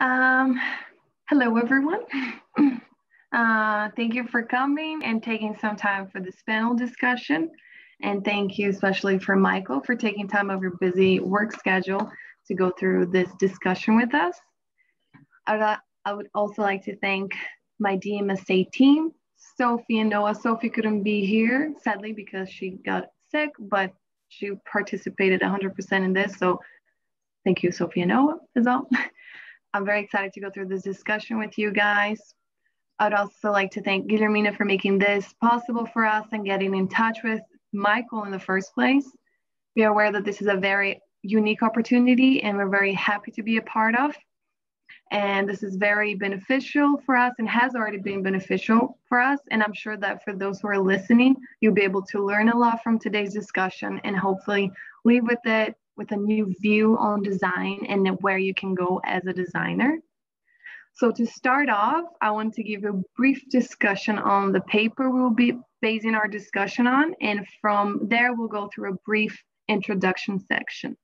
Um, Hello, everyone. Thank you for coming and taking some time for this panel discussion. And thank you especially for Michael for taking time of your busy work schedule to go through this discussion with us. I would also like to thank my DMSA team, Sophie and Noah. Sophie couldn't be here, sadly, because she got sick, but she participated 100% in this. So thank you, Sophie and Noah, as well. I'm very excited to go through this discussion with you guys. I'd also like to thank Guillermina for making this possible for us and getting in touch with Michael in the first place. We are aware that this is a very unique opportunity and we're very happy to be a part of. And this is very beneficial for us and has already been beneficial for us. And I'm sure that for those who are listening, you'll be able to learn a lot from today's discussion and hopefully leave with it with a new view on design and where you can go as a designer. So to start off, I want to give a brief discussion on the paper we'll be basing our discussion on. And from there, we'll go through a brief introduction section.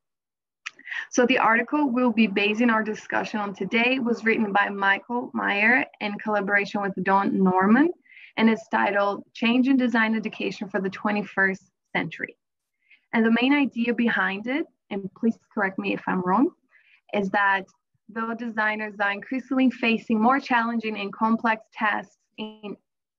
So the article we'll be basing our discussion on today was written by Michael Meyer in collaboration with Don Norman, and it's titled Change in Design Education for the 21st Century. And the main idea behind it, and please correct me if I'm wrong, is that though designers are increasingly facing more challenging and complex tasks in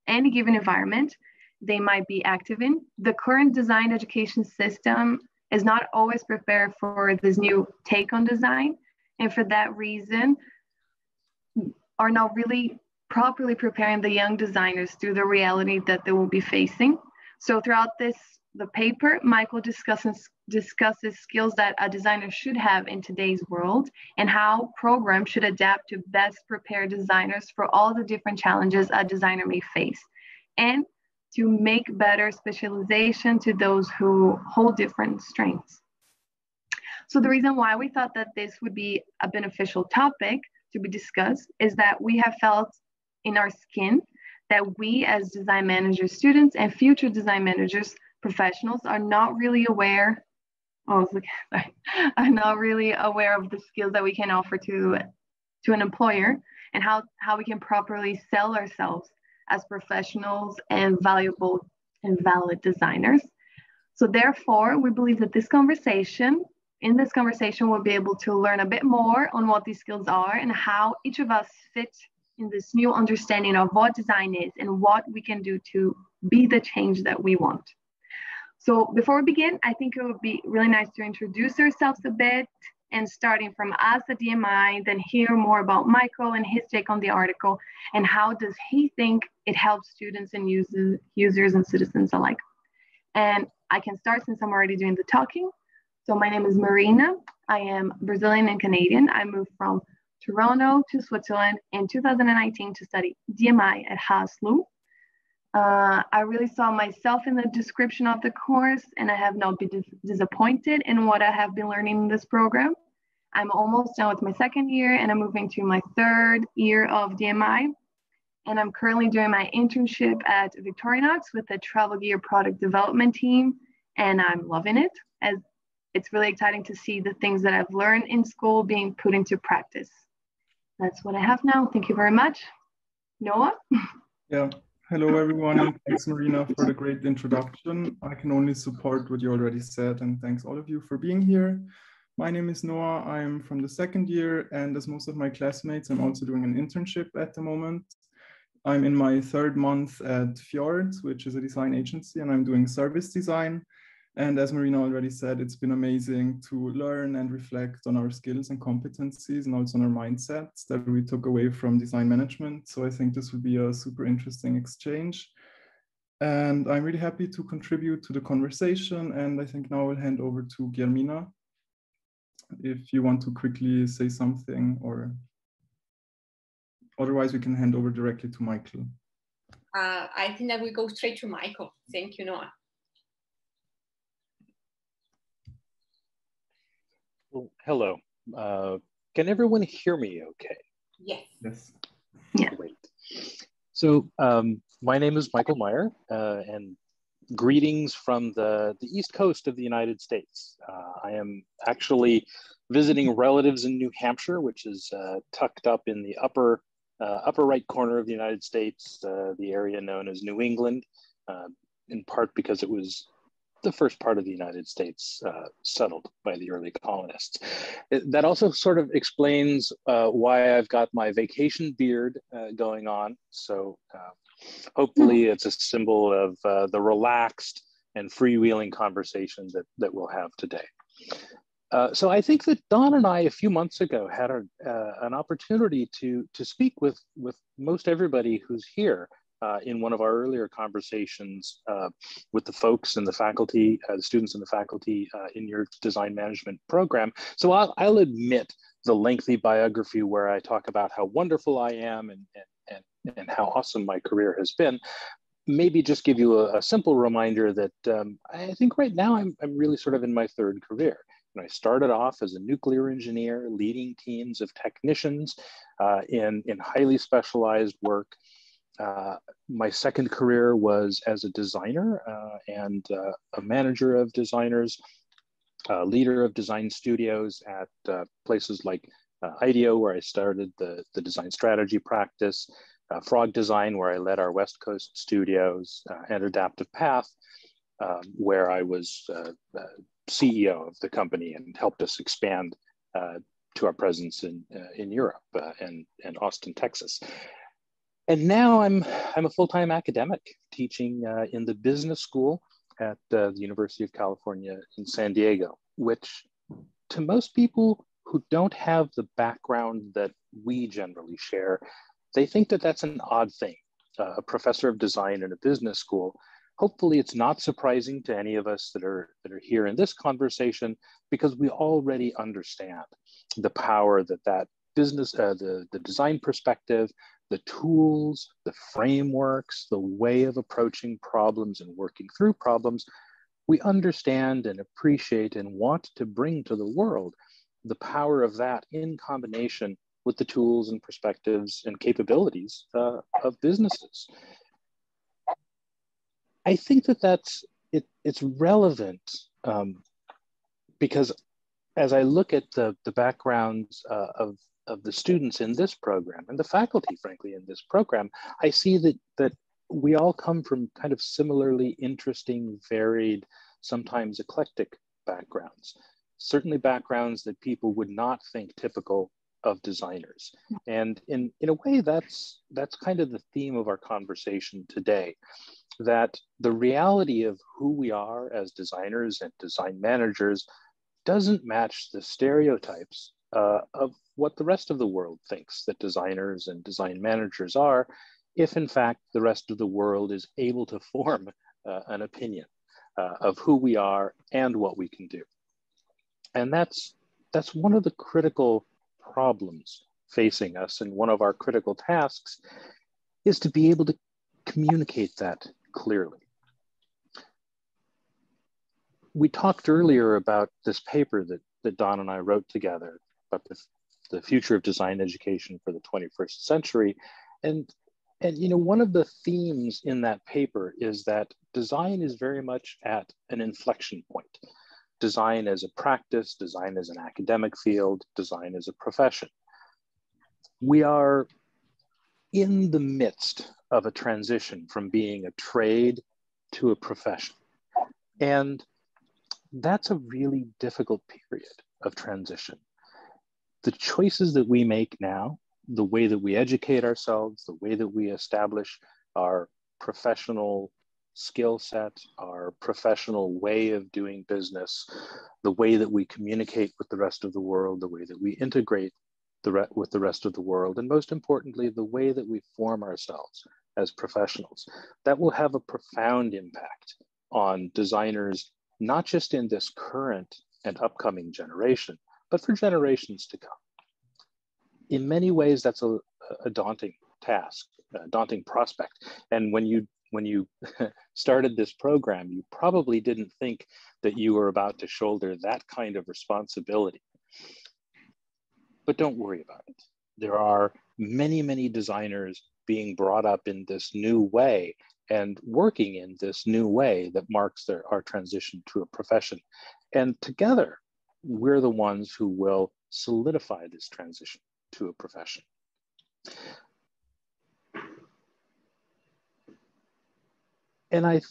any given environment they might be active in, the current design education system is not always prepared for this new take on design. And for that reason, are not really properly preparing the young designers through the reality that they will be facing. So throughout the paper, Michael discusses skills that a designer should have in today's world and how programs should adapt to best prepare designers for all the different challenges a designer may face, and to make better specialization to those who hold different strengths. So the reason why we thought that this would be a beneficial topic to be discussed is that we have felt in our skin that we as design managers, students, and future design managers, professionals are not really aware. I'm not really aware of the skills that we can offer to an employer and how we can properly sell ourselves as professionals and valuable and valid designers. So therefore, we believe that in this conversation, we'll be able to learn a bit more on what these skills are and how each of us fit in this new understanding of what design is and what we can do to be the change that we want. So before we begin, I think it would be really nice to introduce ourselves a bit and starting from us at DMI, then hear more about Michael and his take on the article and how does he think it helps students and users and citizens alike. And I can start since I'm already doing the talking. So my name is Marina. I am Brazilian and Canadian. I moved from Toronto to Switzerland in 2019 to study DMI at HASLU. I really saw myself in the description of the course and I have not been disappointed in what I have been learning in this program. I'm almost done with my second year and I'm moving to my third year of DMI. And I'm currently doing my internship at Victorinox with the Travel Gear product development team. And I'm loving it, as it's really exciting to see the things that I've learned in school being put into practice. That's what I have now. Thank you very much. Noah? Yeah. Hello, everyone, and thanks, Marina, for the great introduction. I can only support what you already said, and thanks all of you for being here. My name is Noah. I'm from the second year, and as most of my classmates, I'm also doing an internship at the moment. I'm in my third month at Fjords, which is a design agency, and I'm doing service design. And as Marina already said, it's been amazing to learn and reflect on our skills and competencies and also on our mindsets that we took away from design management. So I think this will be a super interesting exchange. And I'm really happy to contribute to the conversation. And I think now I'll hand over to Guillermina, if you want to quickly say something, or otherwise we can hand over directly to Michael. I think that we go straight to Michael. Thank you, Noah. Well, hello. Can everyone hear me okay? Yes. Yes. Yeah. Great. So my name is Michael Meyer, and greetings from the East Coast of the United States. I am actually visiting relatives in New Hampshire, which is tucked up in the upper right corner of the United States, the area known as New England, in part because it was the first part of the United States settled by the early colonists. That also sort of explains why I've got my vacation beard going on. So hopefully it's a symbol of the relaxed and freewheeling conversation that we'll have today. So I think that Don and I, a few months ago, had an opportunity to speak with most everybody who's here in one of our earlier conversations with the folks in the faculty, the students in the faculty in your design management program. So I'll admit the lengthy biography where I talk about how wonderful I am and how awesome my career has been. Maybe just give you a simple reminder that I think right now I'm really sort of in my third career. I started off as a nuclear engineer, leading teams of technicians in highly specialized work. My second career was as a designer and a manager of designers, leader of design studios at places like IDEO, where I started the design strategy practice, Frog Design, where I led our West Coast studios, and Adaptive Path, where I was CEO of the company and helped us expand to our presence in Europe and Austin, Texas. And now I'm a full-time academic teaching in the business school at the University of California in San Diego, which to most people who don't have the background that we generally share, they think that that's an odd thing. A professor of design in a business school. Hopefully it's not surprising to any of us that are here in this conversation, because we already understand the power that business, the design perspective, the tools, the frameworks, the way of approaching problems and working through problems, we understand and appreciate and want to bring to the world. The power of that in combination with the tools and perspectives and capabilities of businesses. I think it's relevant because as I look at the backgrounds of the students in this program and the faculty, frankly, in this program, I see that we all come from kind of similarly interesting, varied, sometimes eclectic backgrounds. Certainly backgrounds that people would not think typical of designers. And in a way, that's kind of the theme of our conversation today, that the reality of who we are as designers and design managers doesn't match the stereotypes of what the rest of the world thinks that designers and design managers are, if in fact the rest of the world is able to form an opinion of who we are and what we can do. And that's one of the critical problems facing us, and one of our critical tasks is to be able to communicate that clearly. We talked earlier about this paper that Don and I wrote together about the future of design education for the 21st century. And you know, one of the themes in that paper is that design is very much at an inflection point. Design as a practice, design as an academic field, design as a profession. We are in the midst of a transition from being a trade to a profession. And that's a really difficult period of transition. The choices that we make now, the way that we educate ourselves, the way that we establish our professional skill set, our professional way of doing business, the way that we communicate with the rest of the world, the way that we integrate with the rest of the world, and most importantly, the way that we form ourselves as professionals, that will have a profound impact on designers, not just in this current and upcoming generation, but for generations to come. In many ways, that's a daunting task, a daunting prospect. And when you started this program, you probably didn't think that you were about to shoulder that kind of responsibility. But don't worry about it. There are many, many designers being brought up in this new way and working in this new way that marks our transition to a profession. And together, we're the ones who will solidify this transition to a profession. And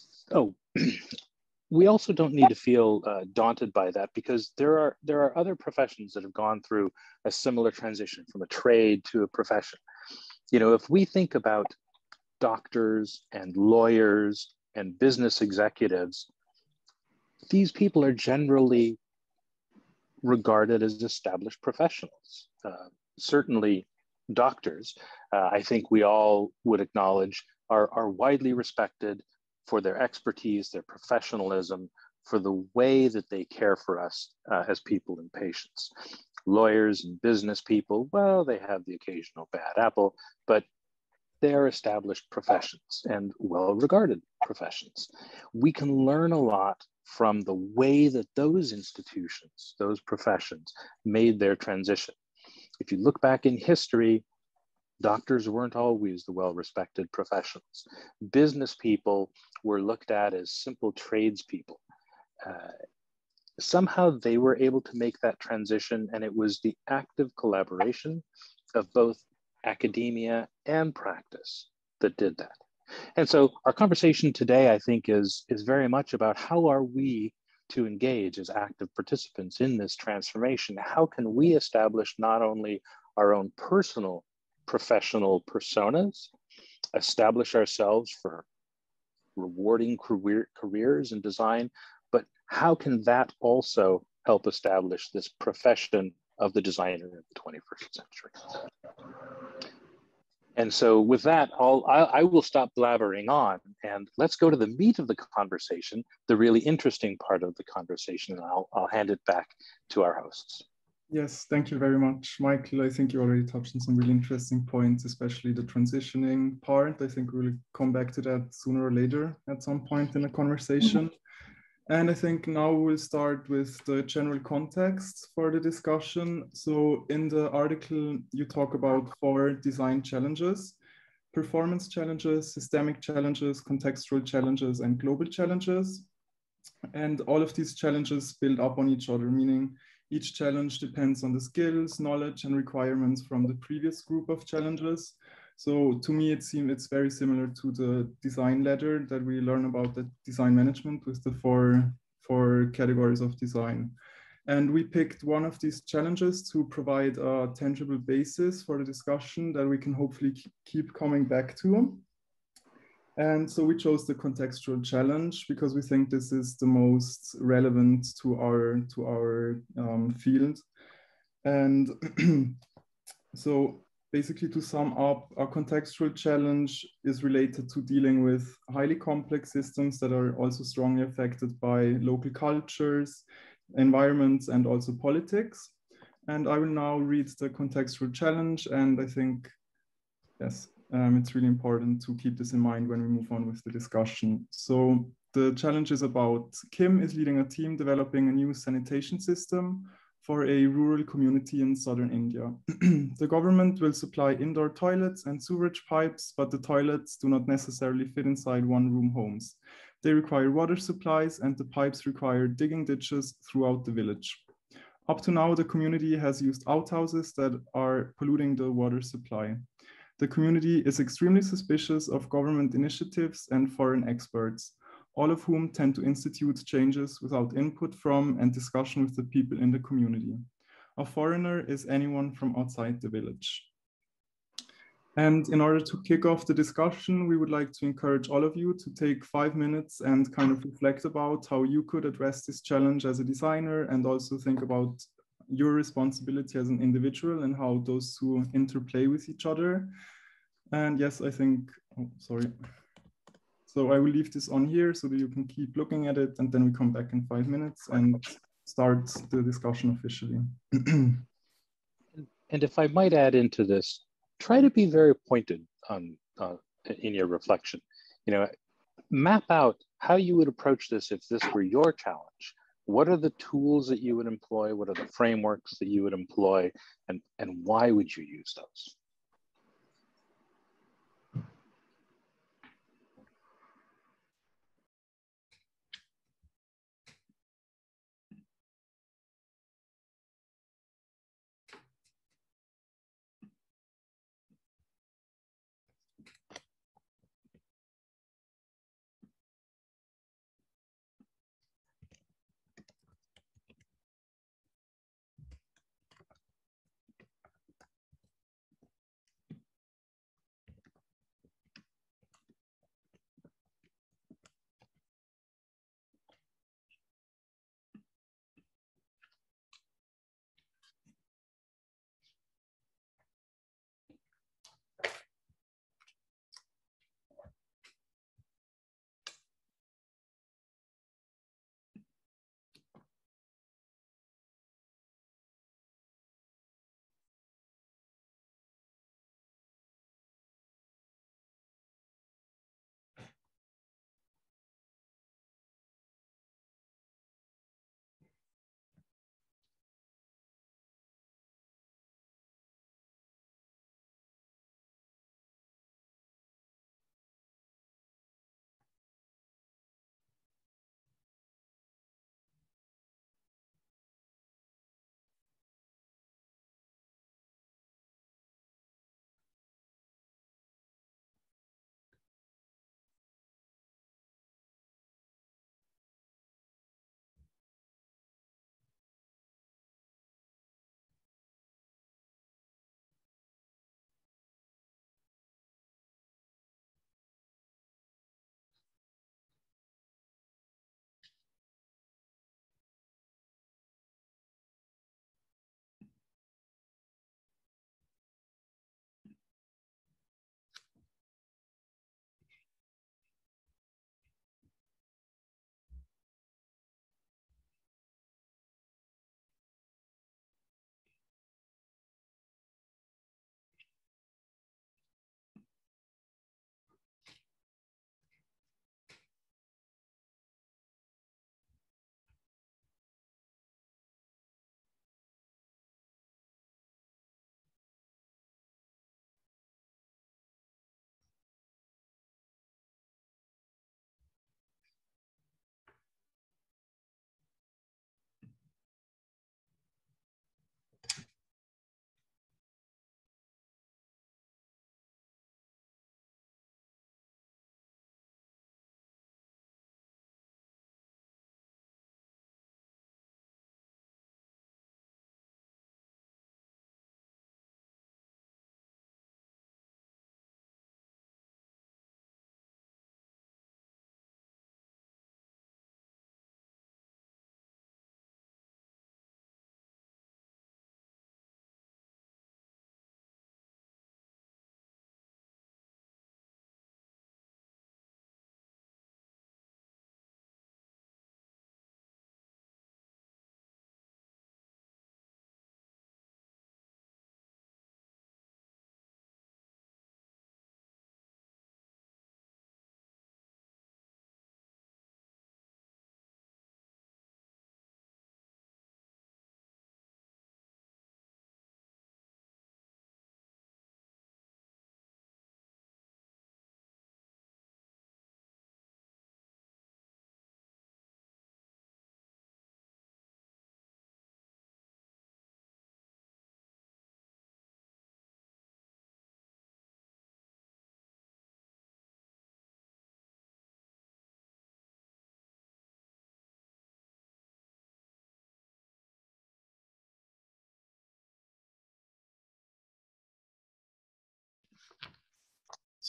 we also don't need to feel daunted by that, because there are other professions that have gone through a similar transition from a trade to a profession. You know, if we think about doctors and lawyers and business executives, these people are generally regarded as established professionals. Certainly doctors, I think we all would acknowledge, are widely respected for their expertise, their professionalism, for the way that they care for us as people and patients. Lawyers and business people, well, they have the occasional bad apple, but they're established professions and well-regarded professions. We can learn a lot from the way that those institutions, those professions, made their transition. If you look back in history, doctors weren't always the well-respected professionals. Business people were looked at as simple tradespeople. Somehow they were able to make that transition, and it was the active collaboration of both academia and practice that did that. And so our conversation today, I think, is very much about how are we to engage as active participants in this transformation? How can we establish not only our own personal professional personas, establish ourselves for rewarding careers in design, but how can that also help establish this profession of the designer in the 21st century? And so with that, I will stop blabbering on, and let's go to the meat of the conversation, the really interesting part of the conversation, and I'll hand it back to our hosts. Yes, thank you very much, Michael. I think you already touched on some really interesting points, especially the transitioning part. I think we'll come back to that sooner or later at some point in the conversation. And I think now we'll start with the general context for the discussion. So in the article, you talk about 4 design challenges: performance challenges, systemic challenges, contextual challenges, and global challenges. And all of these challenges build up on each other, meaning each challenge depends on the skills, knowledge, and requirements from the previous group of challenges. So to me, it's very similar to the design ladder that we learn about the design management with the four categories of design. And we picked one of these challenges to provide a tangible basis for the discussion that we can hopefully keep coming back to. And so we chose the contextual challenge because we think this is the most relevant to our field. And so basically, to sum up, our contextual challenge is related to dealing with highly complex systems that are also strongly affected by local cultures, environments, and also politics. And I will now read the contextual challenge, and I think, yes, it's really important to keep this in mind when we move on with the discussion. So the challenge is about Kim is leading a team developing a new sanitation system for a rural community in southern India. The government will supply indoor toilets and sewerage pipes, but the toilets do not necessarily fit inside one-room homes. They require water supplies, and the pipes require digging ditches throughout the village. Up to now, the community has used outhouses that are polluting the water supply. The community is extremely suspicious of government initiatives and foreign experts, all of whom tend to institute changes without input from and discussion with the people in the community. A foreigner is anyone from outside the village. And in order to kick off the discussion, we would like to encourage all of you to take 5 minutes and kind of reflect about how you could address this challenge as a designer, and also think about your responsibility as an individual and how those two interplay with each other. And yes, I think, oh, sorry. So I will leave this on here so that you can keep looking at it, and then we come back in 5 minutes and start the discussion officially. And if I might add into this, try to be very pointed on, in your reflection. You know, map out how you would approach this if this were your challenge. What are the tools that you would employ? What are the frameworks that you would employ? And why would you use those?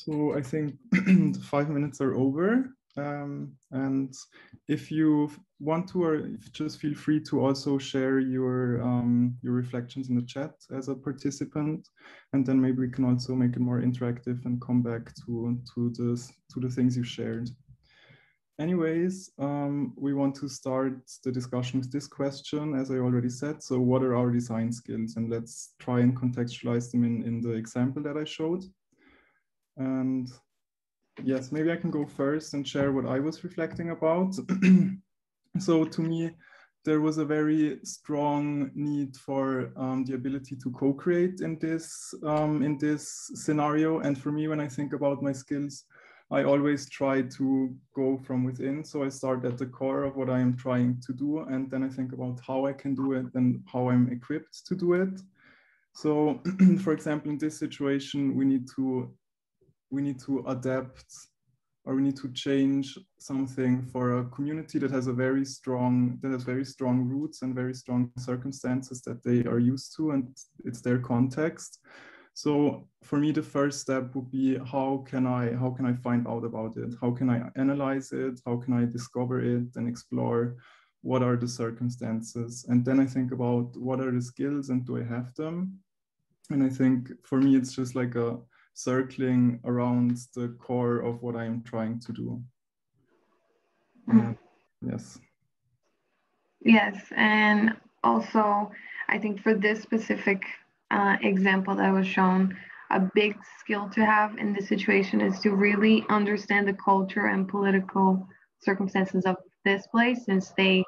So I think the 5 minutes are over. And if you want to, or if just feel free to also share your reflections in the chat as a participant, and then maybe we can also make it more interactive and come back to the things you shared. Anyways, we want to start the discussion with this question, as I already said. So what are our design skills? And let's try and contextualize them in the example that I showed. And yes, maybe I can go first and share what I was reflecting about. So to me, there was a very strong need for the ability to co-create in this scenario. And for me, when I think about my skills, I always try to go from within. So I start at the core of what I am trying to do, and then I think about how I can do it and how I'm equipped to do it. So for example, in this situation, we need to adapt, or we need to change something for a community that has very strong roots and very strong circumstances that they are used to, and it's their context. So for me, the first step would be how can I find out about it? How can I analyze it? How can I discover it and explore what are the circumstances? And then I think about what are the skills and do I have them? And I think for me, it's just like a circling around the core of what I am trying to do. Yes. Yes, and also I think for this specific example that was shown, a big skill to have in this situation is to really understand the culture and political circumstances of this place, since they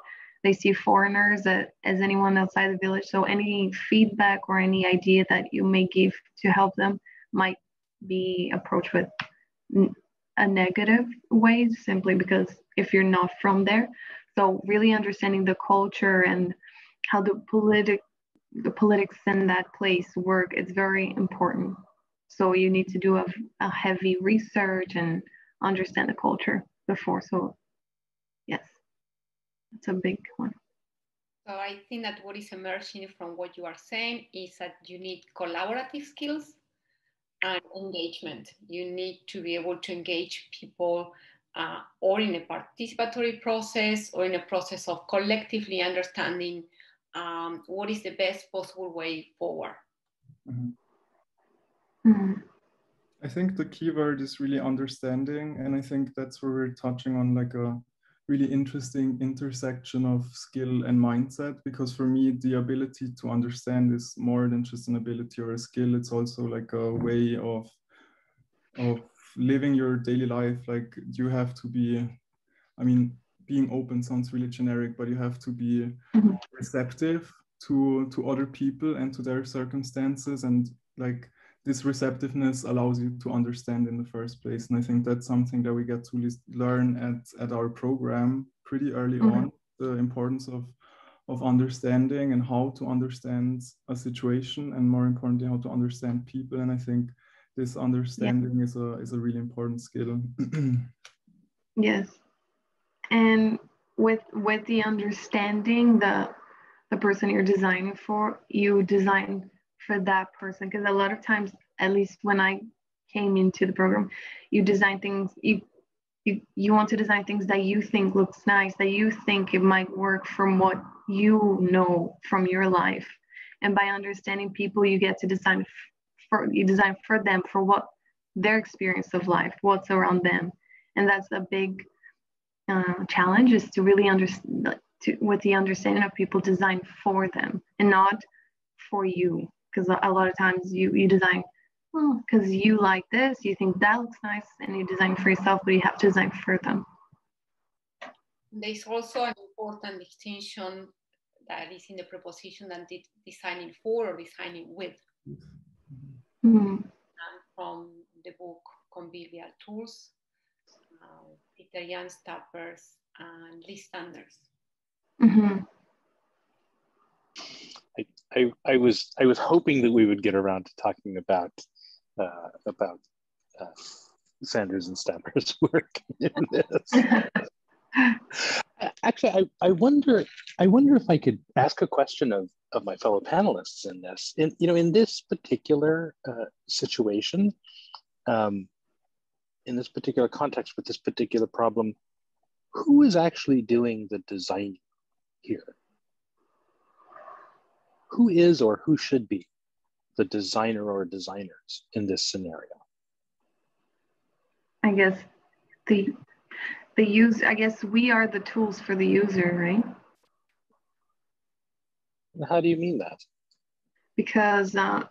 see foreigners as anyone outside the village. So any feedback or any idea that you may give to help them might be approached with a negative way, simply because if you're not from there. So really understanding the culture and how the politics in that place work, it's very important. So you need to do a heavy research and understand the culture before. So yes, it's a big one. So I think that what is emerging from what you are saying is that you need collaborative skills and engagement. You need to be able to engage people or in a participatory process or in a process of collectively understanding what is the best possible way forward. Mm-hmm. Mm-hmm. I think the key word is really understanding. And I think that's where we're touching on like a really interesting intersection of skill and mindset, because for me, the ability to understand is more than just an ability or a skill. It's also like a way of living your daily life. Like you have to be, I mean, being open sounds really generic, but you have to be receptive to other people and to their circumstances. And like this receptiveness allows you to understand in the first place. And I think that's something that we get to learn at our program pretty early on, the importance of understanding and how to understand a situation, and more importantly, how to understand people. And I think this understanding is a really important skill. Yes. And with the understanding, the person you're designing for, you design for that person. Because a lot of times, at least when I came into the program, you design things, you want to design things that you think looks nice, that you think it might work from what you know from your life. And by understanding people, you get to design for them, for what their experience of life, what's around them. And that's a big challenge, is to really understand, with the understanding of people, design for them and not for you. Because a lot of times you design because you like this, you think that looks nice, and you design for yourself, but you have to design for them. There's also an important distinction that is in the preposition that designing for or designing with. And from the book Convivial Tools, Peter Jan Stappers and Lee Sanders. I was hoping that we would get around to talking about Sanders and Stappers' work in this. Actually, I wonder if I could ask a question of my fellow panelists in this. In this particular situation, in this particular context with this particular problem, who is actually doing the design here? Who is or who should be the designer or designers in this scenario? I guess the user, I guess we are the tools for the user, right? How do you mean that? Because the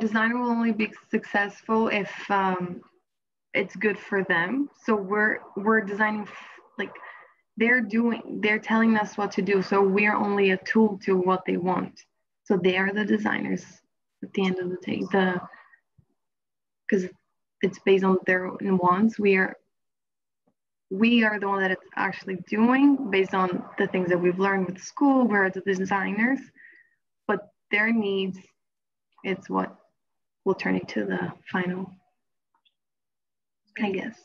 designer will only be successful if it's good for them. So we're designing, like they're telling us what to do. So we're only a tool to what they want. So they are the designers at the end of the day. Because it's based on their own wants. We are the one that it's actually doing based on the things that we've learned with school. We're the designers, but their needs, it's what will turn into the final, I guess.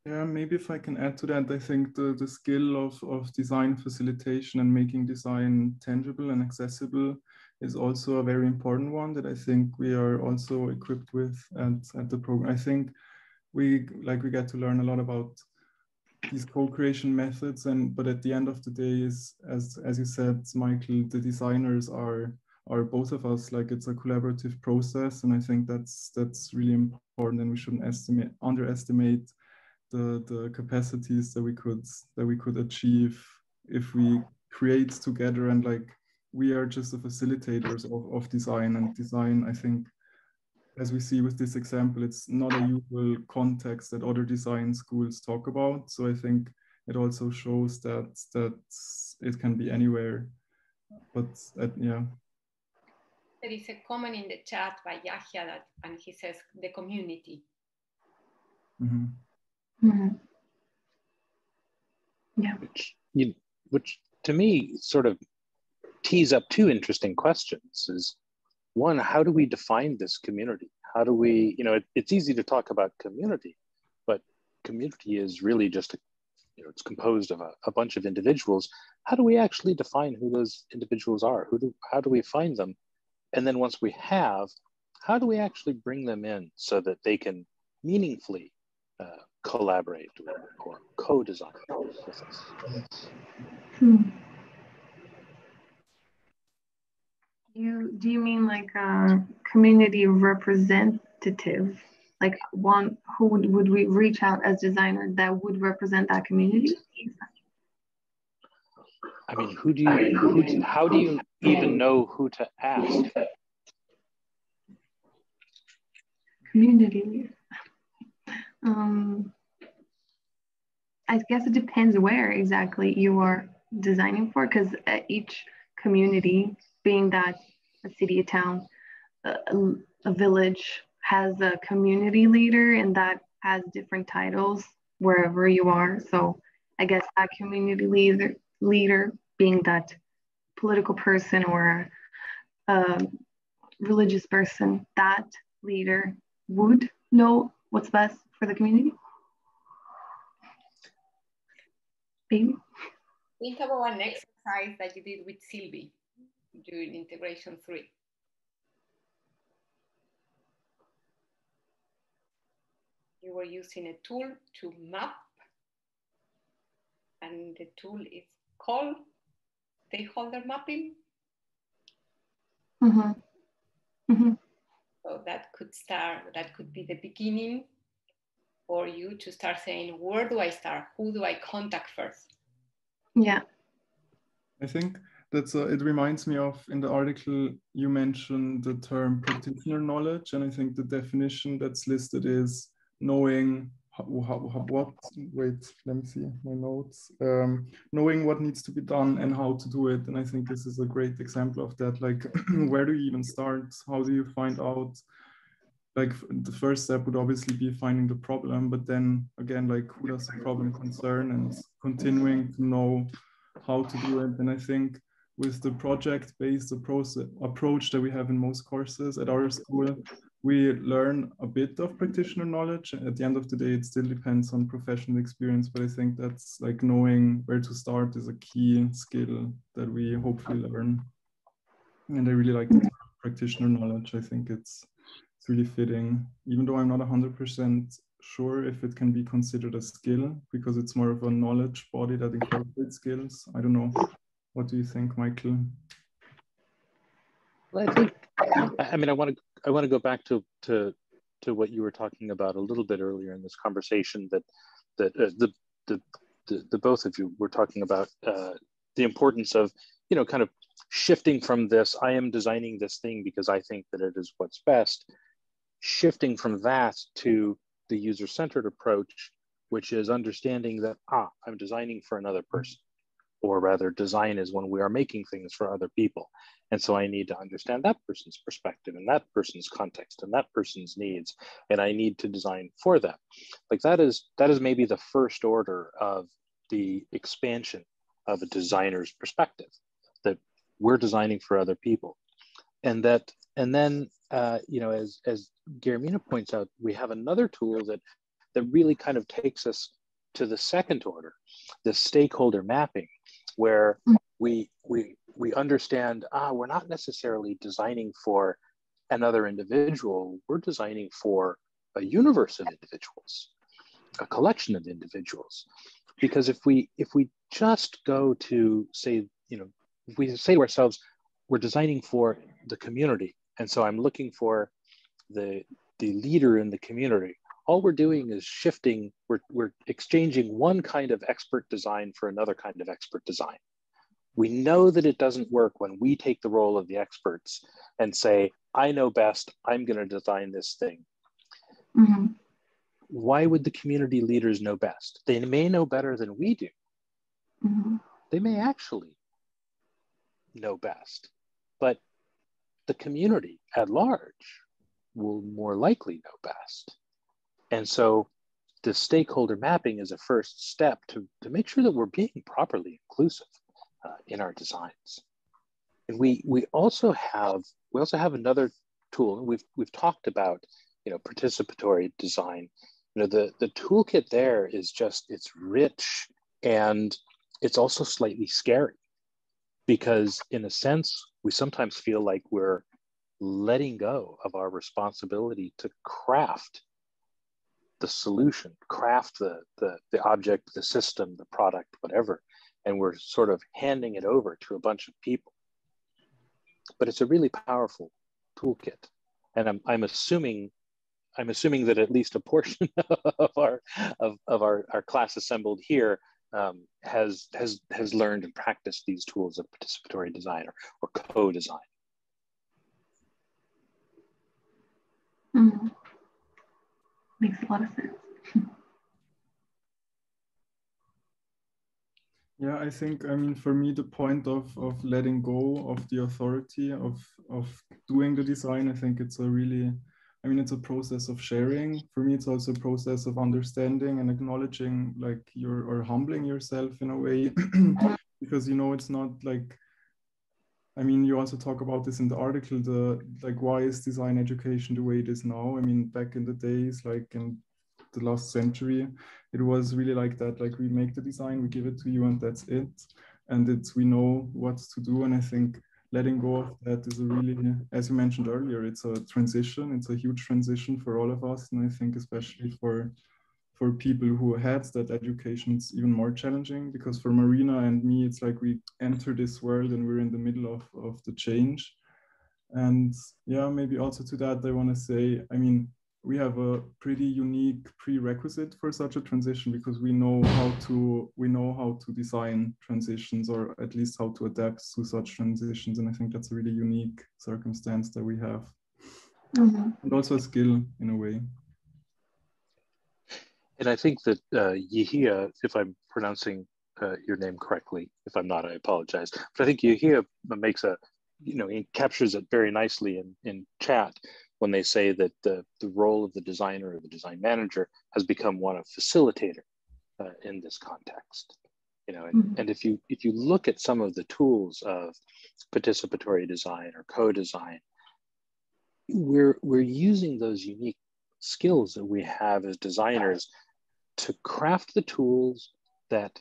Yeah, maybe if I can add to that, I think the skill of design facilitation and making design tangible and accessible is also a very important one that I think we are also equipped with at the program. I think we get to learn a lot about these co-creation methods, but at the end of the day, is as you said, Michael, the designers are both of us. Like, it's a collaborative process, and I think that's really important, and we shouldn't underestimate the capacities that we could achieve if we create together. And like, we are just the facilitators of design, and design, I think, as we see with this example, it's not a usual context that other design schools talk about. So I think it also shows that it can be anywhere. But yeah. There is a comment in the chat by Yahya and he says the community. Mm-hmm. Mm-hmm. Yeah. Which to me sort of tees up two interesting questions. Is one, how do we define this community? How do we, it's easy to talk about community, but community is really just, it's composed of a bunch of individuals. How do we actually define who those individuals are? How do we find them? And then once we have, how do we actually bring them in so that they can meaningfully collaborate or co-design with us? Do you mean like a community representative? Like one who would we reach out as designer that would represent that community? I mean, how do you even know who to ask? Community. I guess it depends where exactly you are designing for, because each community, being that a city, a town, a village, has a community leader, and that has different titles wherever you are. So I guess that community leader being that political person or religious person, that leader would know what's best for the community. Maybe. Think about an exercise that you did with Sylvie during integration 3. You were using a tool to map, and the tool is called Stakeholder Mapping. Mm-hmm. Mm-hmm. So that could be the beginning for you to start saying, where do I start? Who do I contact first? Yeah. I think that's it reminds me of, in the article you mentioned the term practitioner knowledge, and I think the definition that's listed is knowing wait, let me see my notes. Knowing what needs to be done and how to do it. And I think this is a great example of that. Like, where do you even start? How do you find out? Like, the first step would obviously be finding the problem, but then again, like, who does the problem concern, and continuing to know how to do it. And I think with the project-based approach that we have in most courses at our school, we learn a bit of practitioner knowledge. At the end of the day, it still depends on professional experience, but I think that's like knowing where to start is a key skill that we hopefully learn. And I really like the term practitioner knowledge. I think it's it's really fitting, even though I'm not 100% sure if it can be considered a skill, because it's more of a knowledge body that incorporates skills. I don't know. What do you think, Michael? Well, I think, I mean, I want to go back to what you were talking about a little bit earlier in this conversation, that the both of you were talking about the importance of, you know, kind of shifting from this, I am designing this thing because I think that it is what's best, shifting from that to the user-centered approach, which is understanding that, I'm designing for another person, or rather design is when we are making things for other people. And so I need to understand that person's perspective and that person's context and that person's needs, and I need to design for them. Like that is maybe the first order of the expansion of a designer's perspective, that we're designing for other people. And then, you know, as Guillermina points out, we have another tool that really kind of takes us to the second order, the stakeholder mapping, where we understand, we're not necessarily designing for another individual, we're designing for a universe of individuals, a collection of individuals. Because if we just go to say, you know, if we say to ourselves, we're designing for the community, and so I'm looking for the leader in the community, all we're doing is shifting, we're exchanging one kind of expert design for another kind of expert design. We know that it doesn't work when we take the role of the experts and say, I know best, I'm going to design this thing. Mm-hmm. Why would the community leaders know best? They may know better than we do. Mm-hmm. They may actually know best, but the community at large will more likely know best. And so the stakeholder mapping is a first step to make sure that we're being properly inclusive in our designs. And we also have another tool, and we've talked about, you know, participatory design. You know, the toolkit there is just, it's rich, and it's also slightly scary, because in a sense, we sometimes feel like we're letting go of our responsibility to craft the solution, craft the object, the system, the product, whatever, and we're sort of handing it over to a bunch of people. But it's a really powerful toolkit, and I'm assuming that at least a portion of our class assembled here has learned and practiced these tools of participatory design or co-design. Mm-hmm. Makes a lot of sense. Yeah, I think, I mean, for me, the point of letting go of the authority of doing the design, I think it's it's a process of sharing. For me, it's also a process of understanding and acknowledging, like, or humbling yourself in a way, because, you know, it's not like, I mean, you also talk about this in the article, why is design education the way it is now? I mean, back in the days, like in the last century, it was really like that, like we make the design, we give it to you, and that's it. And we know what to do. And I think letting go of that is a really, as you mentioned earlier, it's a transition. It's a huge transition for all of us. And I think especially for people who had that education, it's even more challenging, because for Marina and me, it's like we enter this world and we're in the middle of the change. And yeah, maybe also to that, I want to say, I mean, we have a pretty unique prerequisite for such a transition, because we know how to design transitions, or at least how to adapt to such transitions. And I think that's a really unique circumstance that we have. Mm-hmm. And also a skill in a way. And I think that Yehia, if I'm pronouncing your name correctly, if I'm not, I apologize. But I think Yehia makes he captures it very nicely in chat, when they say that the role of the designer or the design manager has become one of facilitator in this context. You know, and if you look at some of the tools of participatory design or co-design, we're using those unique skills that we have as designers to craft the tools that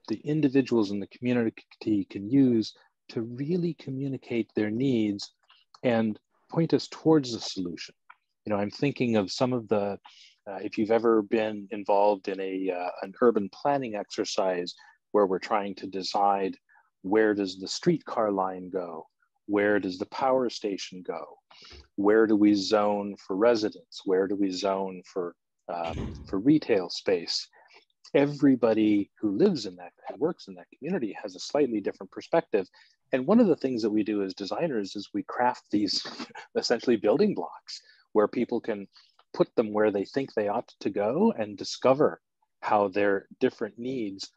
the individuals in the community can use to really communicate their needs and point us towards the solution. I'm thinking of some of the, if you've ever been involved in an urban planning exercise where we're trying to decide where does the streetcar line go? Where does the power station go? Where do we zone for residents? Where do we zone for retail space? Everybody who lives in that and works in that community has a slightly different perspective. And one of the things that we do as designers is we craft these essentially building blocks where people can put them where they think they ought to go and discover how their different needs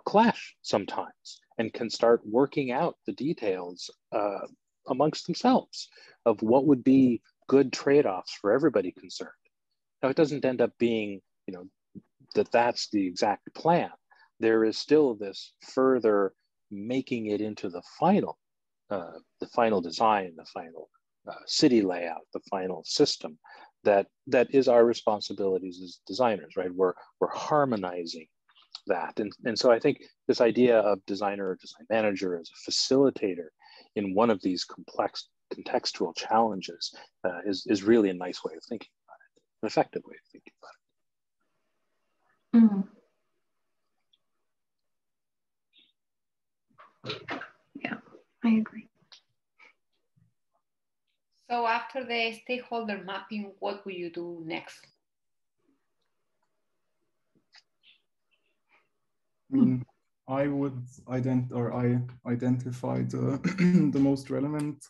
clash sometimes, and can start working out the details amongst themselves of what would be good trade-offs for everybody concerned. Now, it doesn't end up being, that's the exact plan. There is still this further making it into the final design, the final city layout, the final system that is our responsibilities as designers, right? We're harmonizing that. And so I think this idea of designer or design manager as a facilitator in one of these complex contextual challenges is really a nice way of thinking about it, an effective way of thinking about it. Yeah, I agree. So after the stakeholder mapping, what will you do next? I would identify the most relevant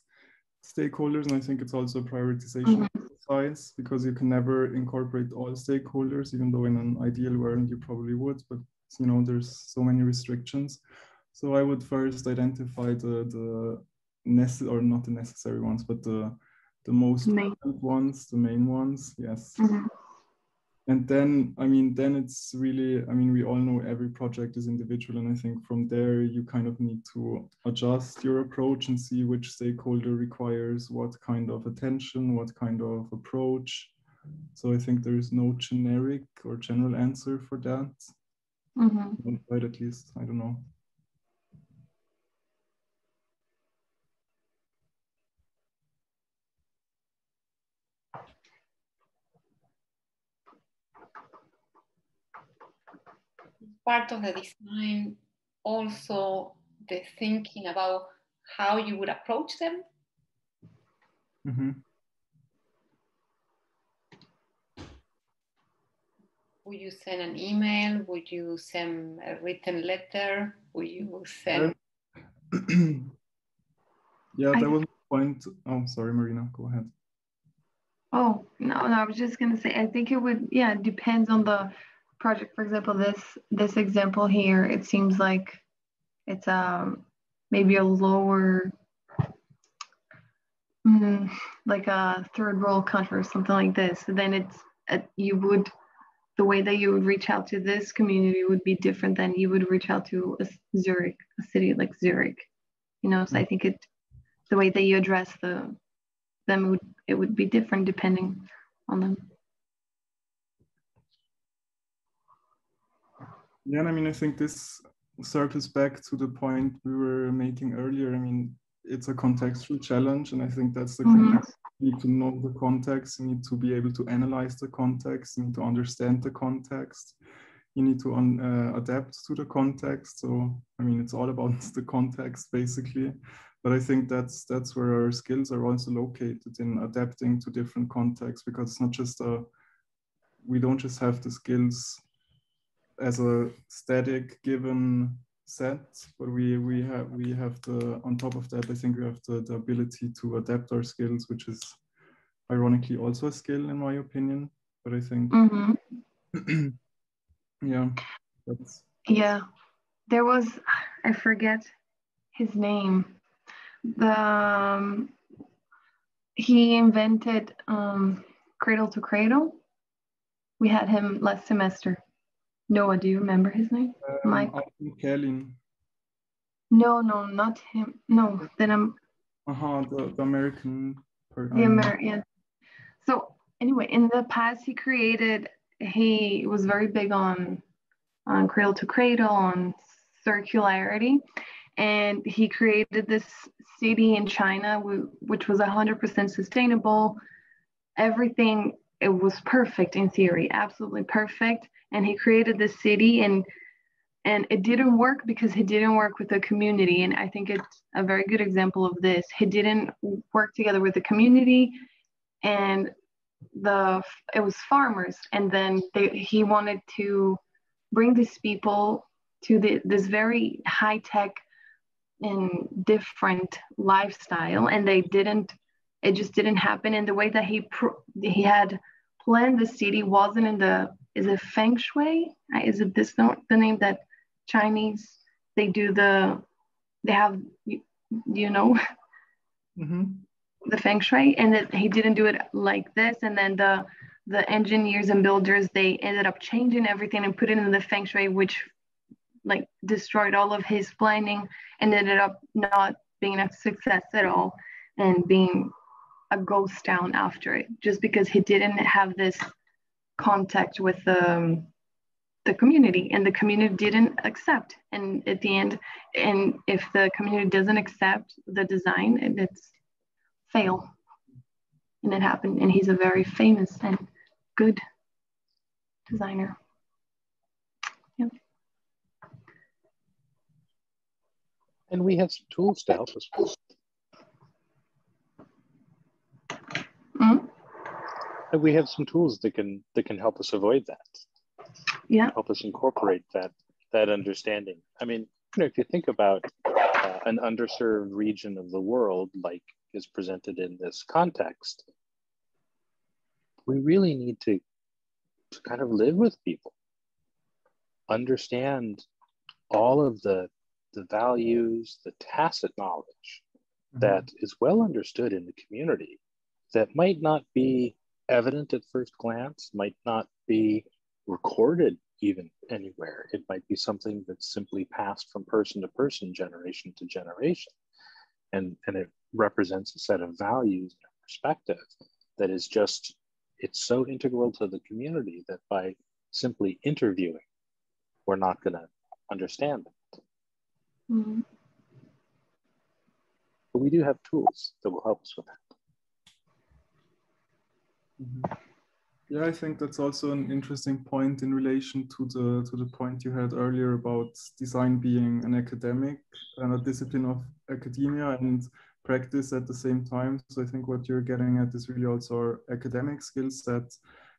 stakeholders, and I think it's also a prioritization exercise, because you can never incorporate all stakeholders, even though in an ideal world you probably would, but there's so many restrictions. So I would first identify the not the necessary ones, but the most relevant ones, the main ones, yes. And then, then it's really, we all know every project is individual. And I think from there, you kind of need to adjust your approach and see which stakeholder requires what kind of attention, what kind of approach. So I think there is no generic or general answer for that. But at least, I don't know. Part of the design, also the thinking about how you would approach them. Would you send an email? Would you send a written letter? Would you send? Yeah, that was the point. Oh, sorry, Marina, go ahead. Oh, no, I was just going to say, I think it would, it depends on the project. For example, this example here, it seems like it's maybe a lower, like a third world country or something like this. So then it's the way that you would reach out to this community would be different than you would reach out to a city like Zurich. So I think the way that you address them it would be different depending on them. Yeah, and I think this circles back to the point we were making earlier. It's a contextual challenge, and I think that's the context. You need to know the context, you need to be able to analyze the context, you need to understand the context, you need to adapt to the context. So, it's all about the context, basically. But I think that's where our skills are also located, in adapting to different contexts, because it's not just we don't just have the skills as a static given set, but we have on top of that, I think we have the ability to adapt our skills, which is ironically also a skill in my opinion. But I think there was, I forget his name, he invented Cradle to Cradle. We had him last semester. Noah, do you remember his name? Mike? Kellin. No, not him. No, then I'm. The American person. The American. So anyway, in the past, he was very big on Cradle to Cradle, on circularity, and he created this city in China, which was 100% sustainable, everything, it was perfect in theory, absolutely perfect. And he created this city, and it didn't work because he didn't work with the community. And I think it's a very good example of this. He didn't work together with the community, and it was farmers. And then he wanted to bring these people to this very high tech and different lifestyle, and it just didn't happen. And the way that he had planned the city wasn't is it feng shui? Is it this the name that Chinese, they have, you know, Mm-hmm. the feng shui, and that he didn't do it like this. And then the engineers and builders, they ended up changing everything and put it in the feng shui, which like destroyed all of his planning and ended up not being a success at all and being a ghost town after it, just because he didn't have this contact with the community, and the community didn't accept. And at the end, and if the community doesn't accept the design, it's fail. And it happened. And he's a very famous and good designer. Yeah. And we have some tools to help us. Mm-hmm. And we have some tools that can help us avoid that. Yeah. Help us incorporate that understanding. I mean, if you think about an underserved region of the world, like is presented in this context, we really need to kind of live with people, understand all of the values, the tacit knowledge that is well understood in the community, that might not be evident at first glance, might not be recorded even anywhere. It might be something that's simply passed from person to person, generation to generation. And it represents a set of values and perspective that is just, it's so integral to the community that by simply interviewing, we're not going to understand it. Mm-hmm. But we do have tools that will help us with that. Mm-hmm. Yeah, I think that's also an interesting point in relation to the point you had earlier about design being an academic and a discipline of academia and practice at the same time. So I think what you're getting at is really also our academic skill set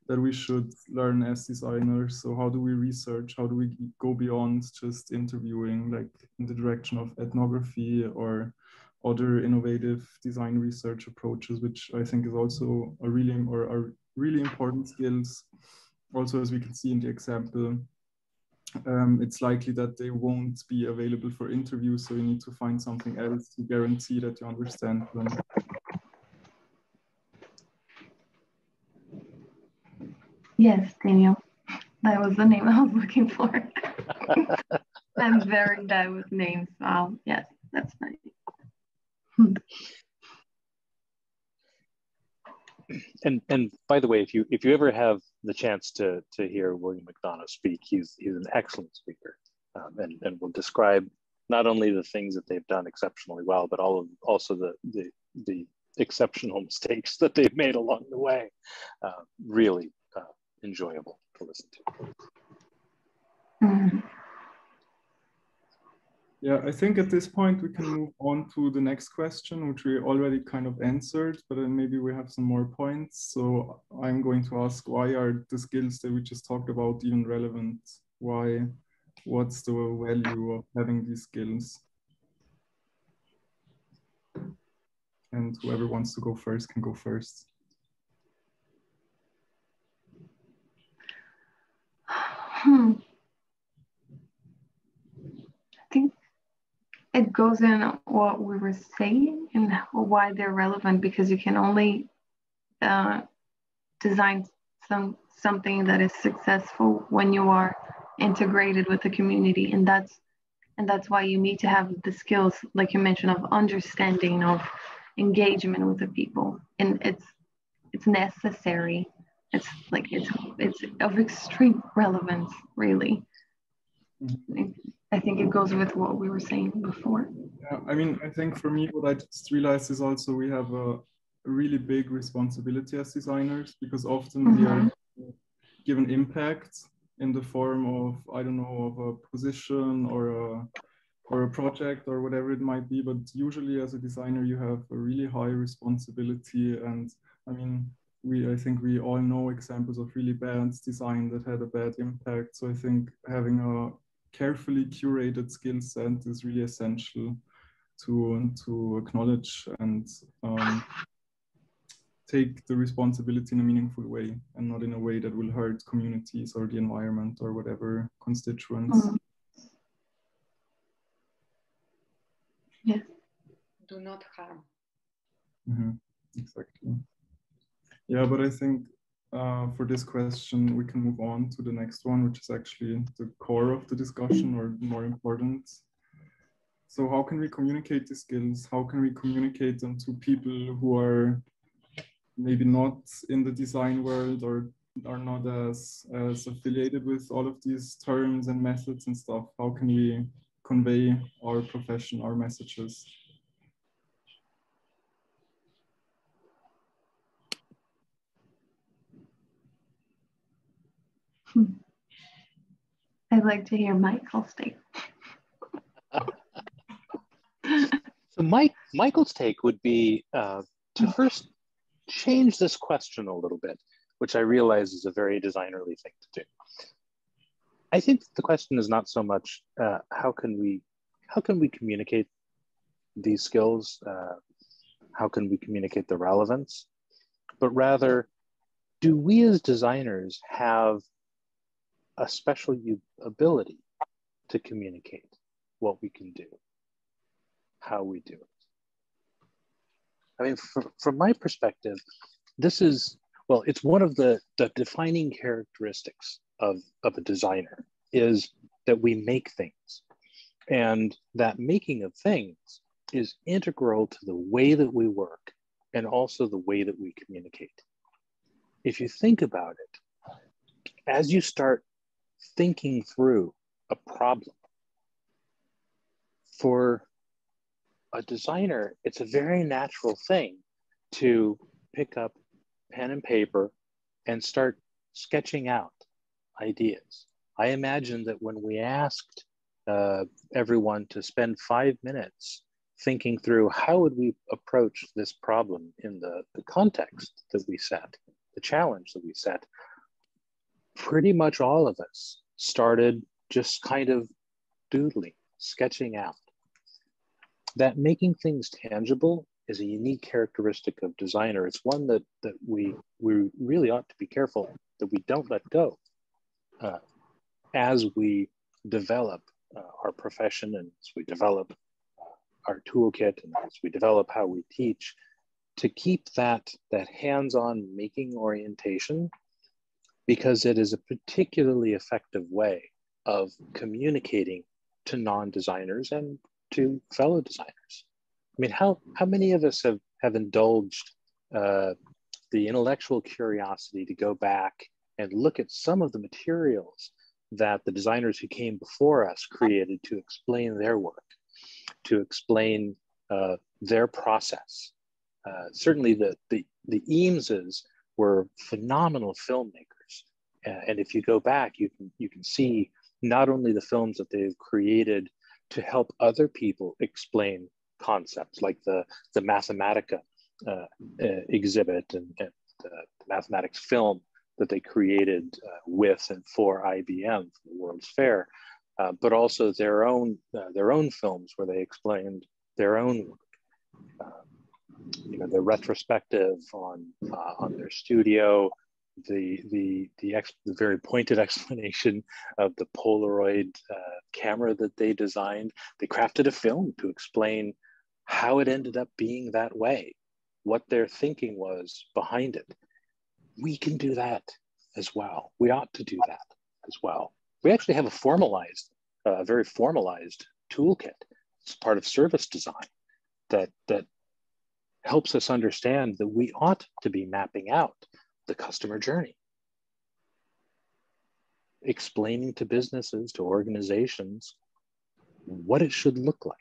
that we should learn as designers. So how do we research? How do we go beyond just interviewing, like in the direction of ethnography or other innovative design research approaches, which I think is also a really important skills. Also, as we can see in the example, it's likely that they won't be available for interviews, so you need to find something else to guarantee that you understand them. Yes, Daniel, that was the name I was looking for. I'm very bad with names. Yes, that's fine. And by the way, if you ever have the chance to hear William McDonough speak, he's an excellent speaker, and will describe not only the things that they've done exceptionally well, but also the exceptional mistakes that they've made along the way. Really enjoyable to listen to. Mm-hmm. Yeah, I think at this point we can move on to the next question, which we already kind of answered, but then maybe we have some more points. So I'm going to ask, why are the skills that we just talked about even relevant? Why? What's the value of having these skills? And whoever wants to go first can go first. I think it goes in what we were saying and why they're relevant, because you can only design something that is successful when you are integrated with the community, and that's why you need to have the skills, like you mentioned, of understanding, of engagement with the people, and it's necessary. It's like it's of extreme relevance, really. Mm-hmm. I think it goes with what we were saying before. Yeah, I mean, I think for me, what I just realized is also we have a really big responsibility as designers, because often we are given impact in the form of, I don't know, of a position or a project or whatever it might be. But usually as a designer, you have a really high responsibility. And I mean, I think we all know examples of really bad design that had a bad impact. So I think having a carefully curated skill set is really essential to acknowledge and take the responsibility in a meaningful way, and not in a way that will hurt communities or the environment or whatever constituents. Yes. Do not harm. Exactly. Yeah, but I think for this question, we can move on to the next one, which is actually the core of the discussion, or more important. So how can we communicate these skills? How can we communicate them to people who are maybe not in the design world, or are not as affiliated with all of these terms and methods and stuff? How can we convey our profession, our messages? I'd like to hear Michael's take. So Michael's take would be to first change this question a little bit, which I realize is a very designerly thing to do. I think the question is not so much how can we communicate these skills, how can we communicate the relevance, but rather, do we as designers have a special ability to communicate what we can do, how we do it? I mean, from my perspective, this is, well, it's one of the defining characteristics of a designer, is that we make things. And that making of things is integral to the way that we work and also the way that we communicate. If you think about it, as you start thinking through a problem, for a designer, it's a very natural thing to pick up pen and paper and start sketching out ideas. I imagine that when we asked everyone to spend 5 minutes thinking through how would we approach this problem in the context that we set, the challenge that we set, pretty much all of us started just kind of doodling, sketching out. That making things tangible is a unique characteristic of designer. It's one that we really ought to be careful that we don't let go as we develop our profession, and as we develop our toolkit, and as we develop how we teach, to keep that hands-on making orientation, because it is a particularly effective way of communicating to non-designers and to fellow designers. I mean, how many of us have indulged the intellectual curiosity to go back and look at some of the materials that the designers who came before us created to explain their work, to explain their process? Certainly the Eameses were phenomenal filmmakers. And if you go back, you can see not only the films that they've created to help other people explain concepts, like the Mathematica exhibit and the mathematics film that they created with and for IBM for the World's Fair, but also their own films where they explained their own work. The retrospective on their studio, the very pointed explanation of the Polaroid camera that they designed. They crafted a film to explain how it ended up being that way, what their thinking was behind it. We can do that as well. We ought to do that as well. We actually have a very formalized toolkit. It's part of service design that helps us understand that we ought to be mapping out the customer journey, explaining to businesses, to organizations, what it should look like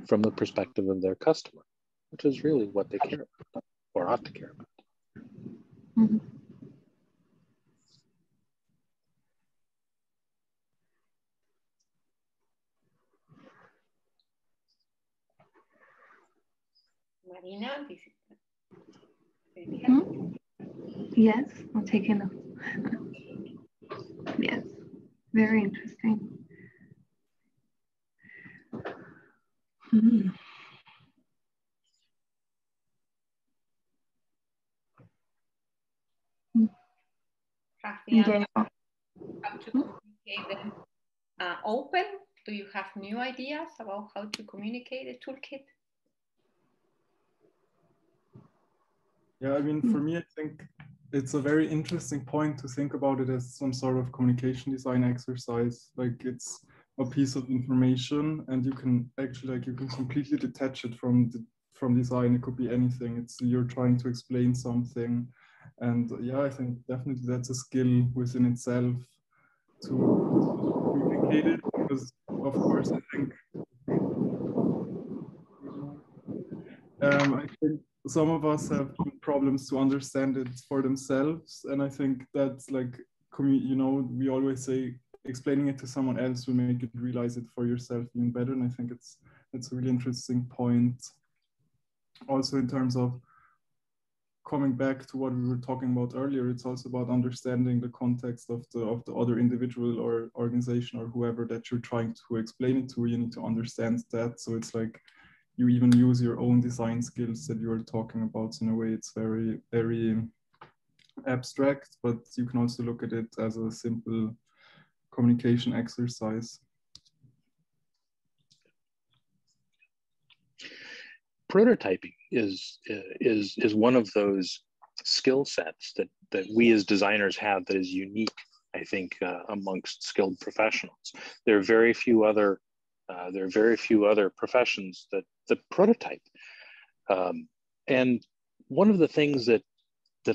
from the perspective of their customer, which is really what they care about, or ought to care about. Mm-hmm. Marina, this is Yes, I'm taking them. Yes, very interesting. Mm-hmm. Gracias. How to communicate them open? Do you have new ideas about how to communicate the toolkit? Yeah, I mean, for me, I think it's a very interesting point to think about it as some sort of communication design exercise. Like it's a piece of information, and you can actually, like, you can completely detach it from design. It could be anything. It's you're trying to explain something, and yeah, I think definitely that's a skill within itself to communicate it. Because of course, I think some of us have problems to understand it for themselves, and I think that's like, you know, we always say explaining it to someone else will make you realize it for yourself even better, and I think it's a really interesting point. Also, in terms of coming back to what we were talking about earlier, it's also about understanding the context of the other individual or organization or whoever that you're trying to explain it to. You need to understand that, so it's like you even use your own design skills that you're talking about. So in a way, it's very, very abstract, but you can also look at it as a simple communication exercise. Prototyping is one of those skill sets that we as designers have that is unique, I think, amongst skilled professionals. There are very few other professions that prototype. And one of the things that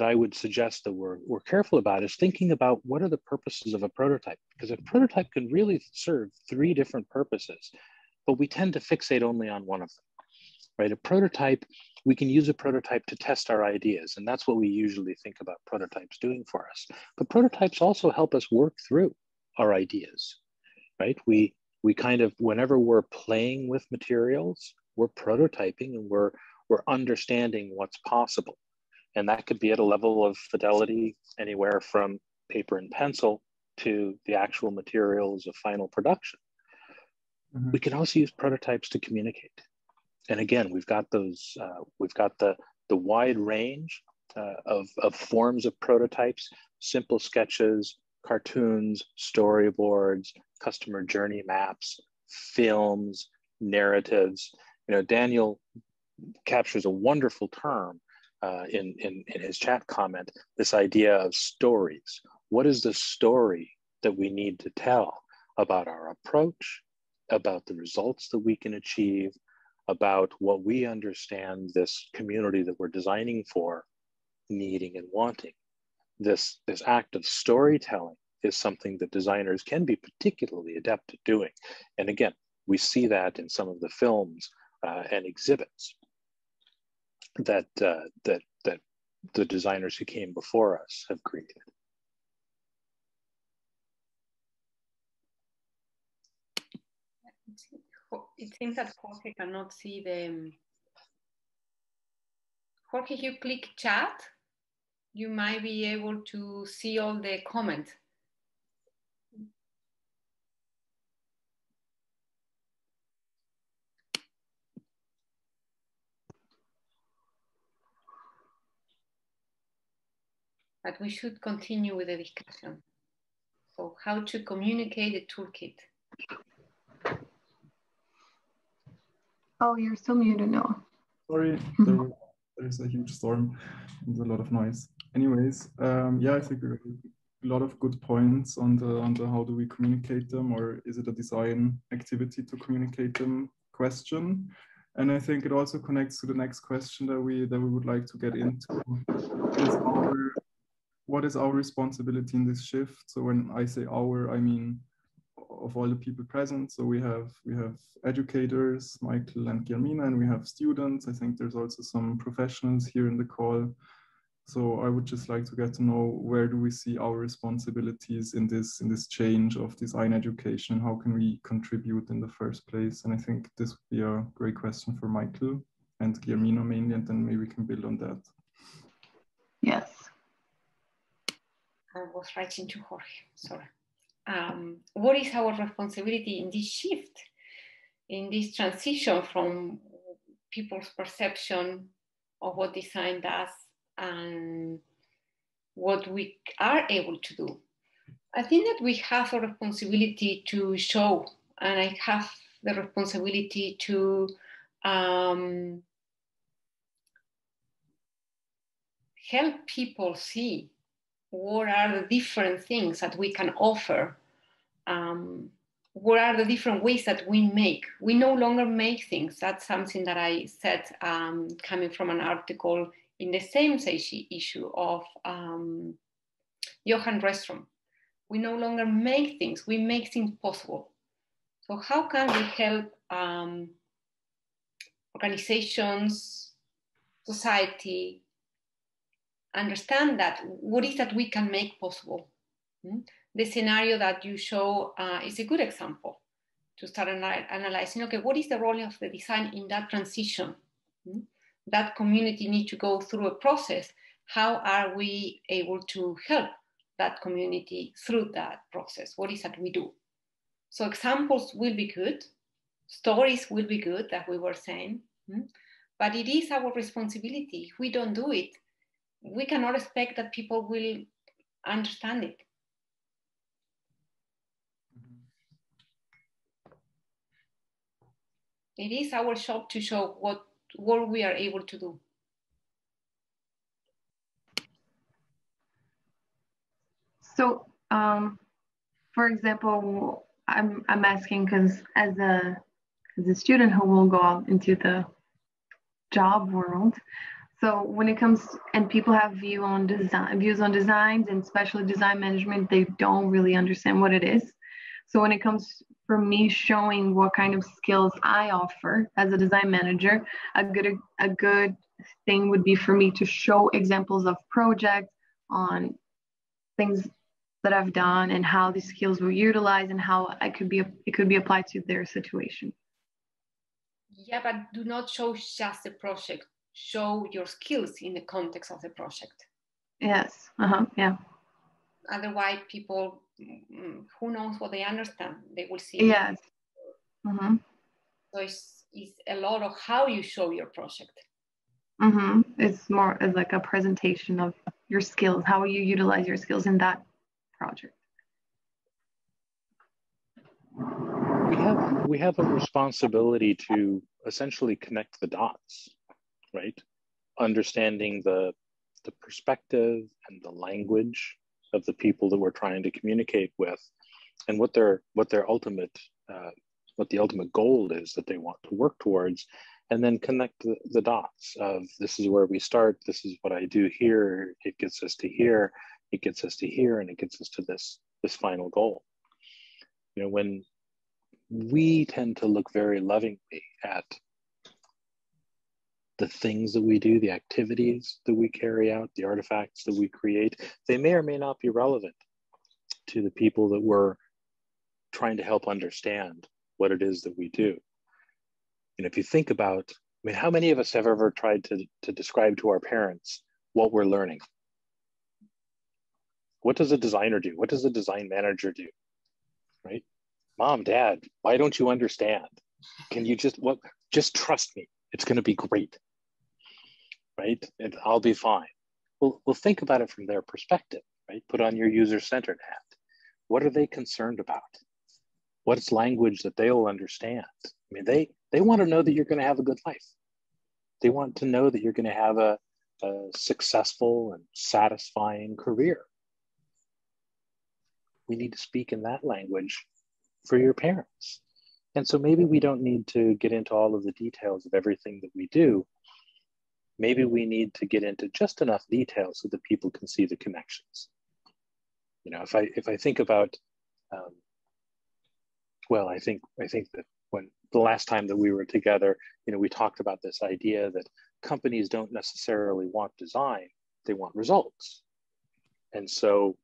I would suggest that we're careful about is thinking about what are the purposes of a prototype, because a prototype can really serve 3 different purposes, but we tend to fixate only on one of them, right? A prototype, we can use a prototype to test our ideas, and that's what we usually think about prototypes doing for us. But prototypes also help us work through our ideas, right? We kind of, whenever we're playing with materials, we're prototyping and we're understanding what's possible. And that could be at a level of fidelity anywhere from paper and pencil to the actual materials of final production. Mm-hmm. We can also use prototypes to communicate. And again, we've got those, we've got the wide range of forms of prototypes: simple sketches, cartoons, storyboards, customer journey maps, films, narratives. You know, Daniel captures a wonderful term in his chat comment, this idea of stories. What is the story that we need to tell about our approach, about the results that we can achieve, about what we understand this community that we're designing for needing and wanting? This act of storytelling is something that designers can be particularly adept at doing. And again, we see that in some of the films and exhibits that the designers who came before us have created. It seems that Jorge cannot see the... Jorge, if you click chat, you might be able to see all the comments. But we should continue with the discussion. So how to communicate the toolkit. Oh, you're still muted, Noah. Sorry, there's a huge storm and a lot of noise. Anyways, yeah, I think a lot of good points on the how do we communicate them, or is it a design activity to communicate them question. And I think it also connects to the next question that we would like to get into. What is our responsibility in this shift? So when I say our, I mean of all the people present. So we have educators, Michael and Guillermina, and we have students. I think there's also some professionals here in the call. So I would just like to get to know, where do we see our responsibilities in this change of design education? How can we contribute in the first place? And I think this would be a great question for Michael and Guillermina mainly, and then maybe we can build on that. Yes. I was writing to Jorge, sorry. What is our responsibility in this shift, in this transition from people's perception of what design does and what we are able to do? I think that we have a responsibility to show, and I have the responsibility to help people see what are the different things that we can offer. What are the different ways that we make? We no longer make things. That's something that I said coming from an article in the same issue of Johan Restrom. We no longer make things, we make things possible. So how can we help organizations, society, understand that what is that we can make possible? The scenario that you show is a good example to start analyzing, okay, what is the role of the design in that transition? That community needs to go through a process. How are we able to help that community through that process? What is that we do? So examples will be good, stories will be good, that we were saying, but it is our responsibility. If we don't do it, we cannot expect that people will understand it. It is our job to show what we are able to do. So, for example, I'm asking because as a student who will go out into the job world, so when it comes and people have views on designs and especially design management, they don't really understand what it is. So when it comes for me showing what kind of skills I offer as a design manager, a good thing would be for me to show examples of projects on things that I've done and how these skills were utilized and how it could be applied to their situation. Yeah, but do not show just the project. Show your skills in the context of the project. Yes. Yeah. Otherwise, people, who knows what they understand? They will see. Yes. So it's a lot of how you show your project. It's more as like a presentation of your skills, how you utilize your skills in that project. We have a responsibility to essentially connect the dots, right? Understanding the perspective and the language of the people that we're trying to communicate with, and what the ultimate goal is that they want to work towards, and then connect the dots of, this is where we start, this is what I do here, it gets us to here, it gets us to here, and it gets us to this final goal. You know, when we tend to look very lovingly at the things that we do, the activities that we carry out, the artifacts that we create, they may or may not be relevant to the people that we're trying to help understand what it is that we do. And if you think about, I mean, how many of us have ever tried to describe to our parents what we're learning? What does a designer do? What does a design manager do? Right? Mom, Dad, why don't you understand? Can you just trust me? It's going to be great, right? And I'll be fine. Well, think about it from their perspective, right? Put on your user-centered hat. What are they concerned about? What's language that they'll understand? I mean, they want to know that you're going to have a good life. They want to know that you're going to have a successful and satisfying career. We need to speak in that language for your parents. And so maybe we don't need to get into all of the details of everything that we do. Maybe we need to get into just enough detail so that people can see the connections. You know, if I think about well, I think that when the last time that we were together, we talked about this idea that companies don't necessarily want design, they want results. And so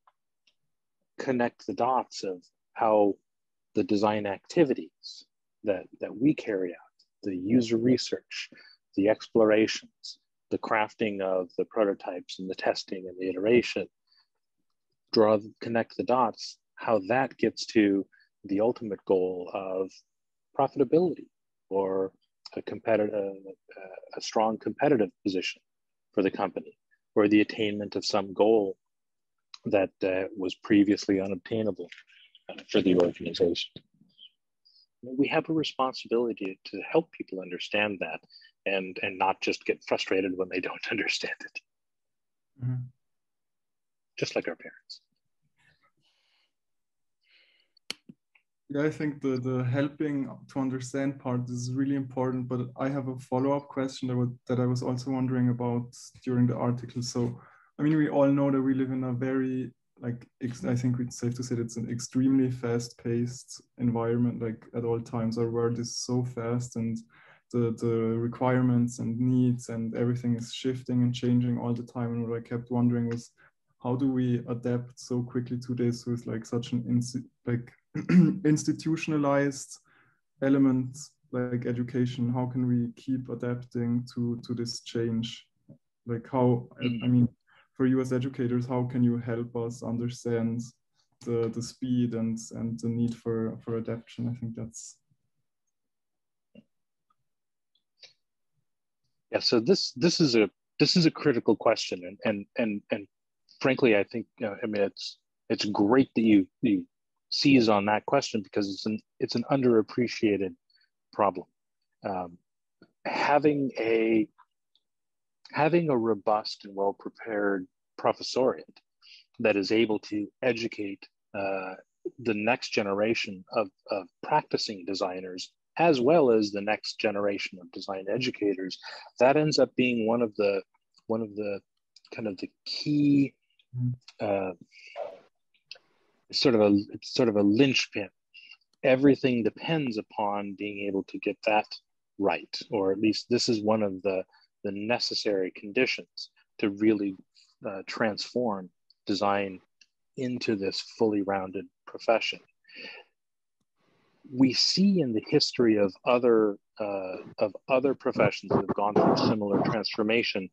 connect the dots of how the design activities that we carry out, the user research, the explorations, the crafting of the prototypes and the testing and the iteration, connect the dots, how that gets to the ultimate goal of profitability or a strong competitive position for the company, or the attainment of some goal that was previously unobtainable for the organization. We have a responsibility to help people understand that and not just get frustrated when they don't understand it. Mm-hmm. Just like our parents. Yeah, I think the helping to understand part is really important, but I have a follow-up question that I was also wondering about during the article. So, I mean, we all know that we live in a very, I think it's safe to say that it's an extremely fast-paced environment, at all times. Our world is so fast, and the requirements and needs and everything is shifting and changing all the time. And what I kept wondering was, how do we adapt so quickly to this with such an institutionalized element like education? How can we keep adapting to this change? I mean, for you as educators, how can you help us understand the speed and the need for adaptation? I think that's... Yeah, so this is a critical question, and frankly, I think I mean it's great that you seize on that question, because it's an underappreciated problem. Having a robust and well-prepared professoriate that is able to educate the next generation of practicing designers, as well as the next generation of design educators, that ends up being one of the kind of the key sort of a linchpin. Everything depends upon being able to get that right, or at least this is one of the necessary conditions to really transform design into this fully rounded profession. We see in the history of other professions that have gone through similar transformation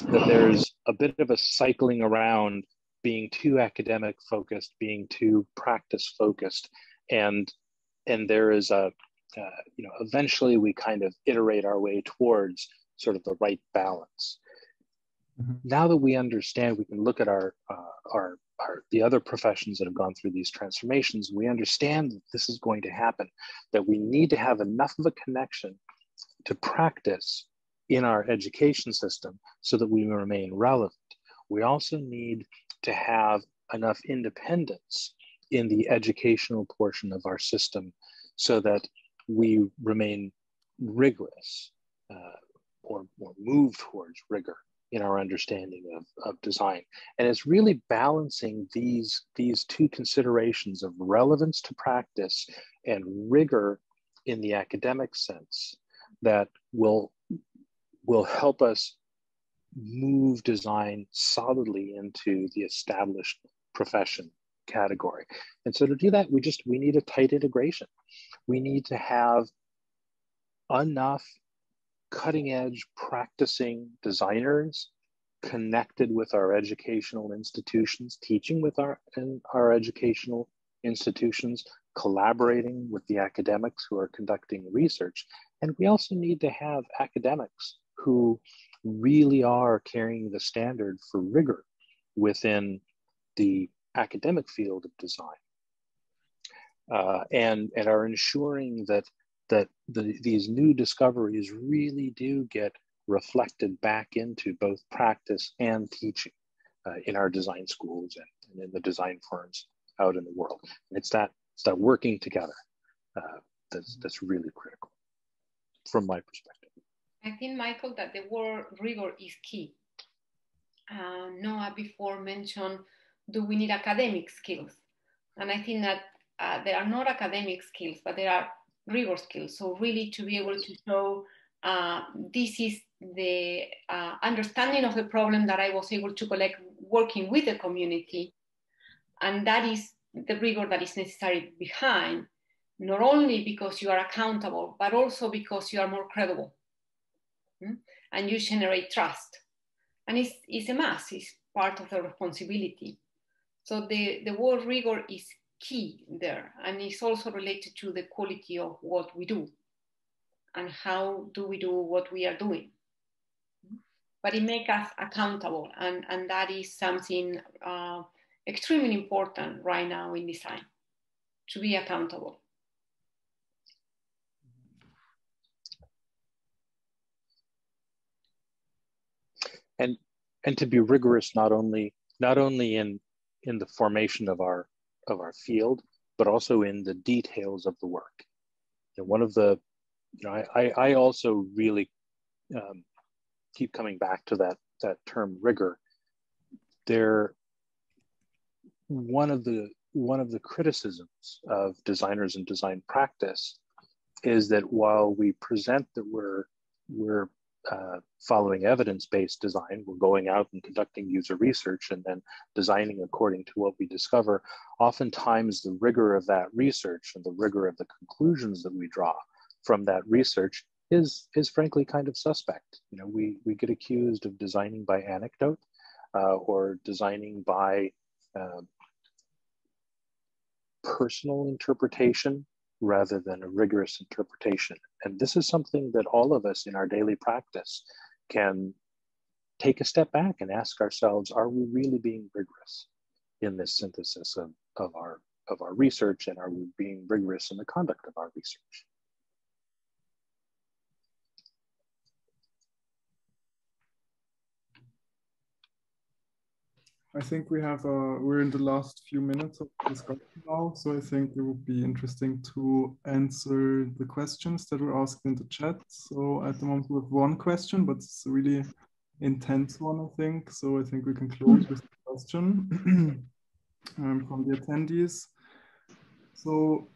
that there's a bit of a cycling around being too academic focused, being too practice focused, and there is eventually we kind of iterate our way towards sort of the right balance. Mm-hmm. Now that we understand, we can look at the other professions that have gone through these transformations. We understand that this is going to happen, that we need to have enough of a connection to practice in our education system so that we remain relevant. We also need to have enough independence in the educational portion of our system so that we remain rigorous or move towards rigor in our understanding of design. And it's really balancing these two considerations of relevance to practice and rigor in the academic sense that will help us move design solidly into the established profession category. And so to do that, we need a tight integration. We need to have enough cutting edge practicing designers connected with our educational institutions, teaching with our educational institutions, collaborating with the academics who are conducting research. And we also need to have academics who really are carrying the standard for rigor within the academic field of design, and are ensuring that these new discoveries really do get reflected back into both practice and teaching in our design schools and in the design firms out in the world. And it's that working together that's really critical from my perspective. I think, Michael, that the word rigor is key. Noah before mentioned, do we need academic skills? And I think that they are not academic skills, but they are rigor skills. So really to be able to show this is the understanding of the problem that I was able to collect working with the community. And that is the rigor that is necessary behind, not only because you are accountable, but also because you are more credible and you generate trust. And it's a must, it's part of the responsibility. So the word rigor is key there, and it's also related to the quality of what we do and how do we do what we are doing. But it makes us accountable, and that is something extremely important right now in design, to be accountable. And to be rigorous not only in the formation of our field, but also in the details of the work. And one of the, I also really keep coming back to that term rigor. One of the criticisms of designers and design practice is that while we present that we're following evidence-based design, we're going out and conducting user research and then designing according to what we discover, oftentimes the rigor of that research and the rigor of the conclusions that we draw from that research is frankly kind of suspect. We get accused of designing by anecdote or designing by personal interpretation rather than a rigorous interpretation. And this is something that all of us in our daily practice can take a step back and ask ourselves, are we really being rigorous in this synthesis of our research, and are we being rigorous in the conduct of our research? I think we're in the last few minutes of the discussion now, so I think it would be interesting to answer the questions that were asked in the chat. So at the moment we have one question, but it's a really intense one, I think. So I think we can close with the question from the attendees. So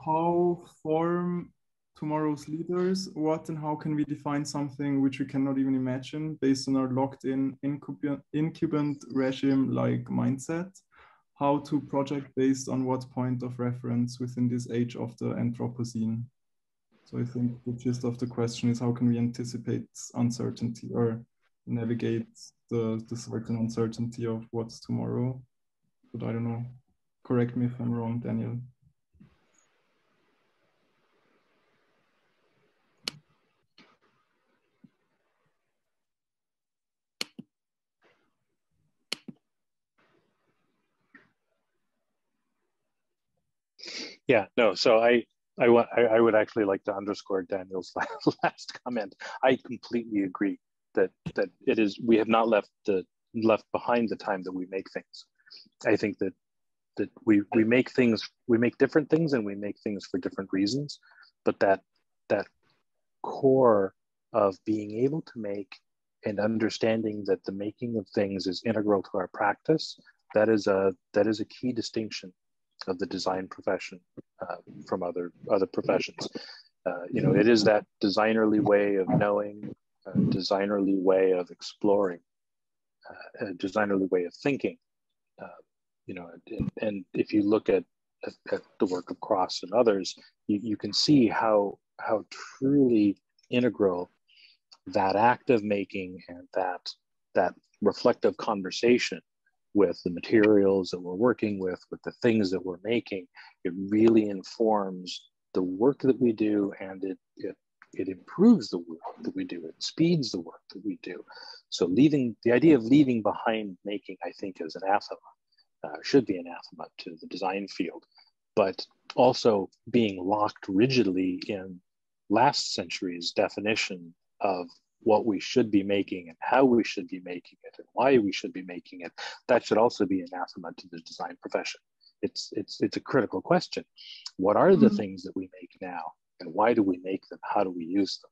how form tomorrow's leaders? What and how can we define something which we cannot even imagine based on our locked-in incumbent regime-like mindset? How to project based on what point of reference within this age of the Anthropocene? So I think the gist of the question is, how can we anticipate uncertainty or navigate the certain uncertainty of what's tomorrow? But I don't know. Correct me if I'm wrong, Daniel. Yeah, no, so I would actually like to underscore Daniel's last comment. I completely agree that it is, we have not left behind the time that we make things. I think that we make things, we make different things, and we make things for different reasons, but that core of being able to make and understanding that the making of things is integral to our practice, that is a key distinction of the design profession from other professions. It is that designerly way of knowing, designerly way of exploring, a designerly way of thinking. And if you look at the work of Cross and others, you can see how truly integral that act of making and that reflective conversation with the materials that we're working with the things that we're making, it really informs the work that we do, and it improves the work that we do. It speeds the work that we do. So the idea of leaving behind making, I think, is anathema, should be anathema to the design field, but also being locked rigidly in last century's definition of what we should be making and how we should be making it and why we should be making it, that should also be anathema to the design profession. It's a critical question. What are the things that we make now, and why do we make them? How do we use them?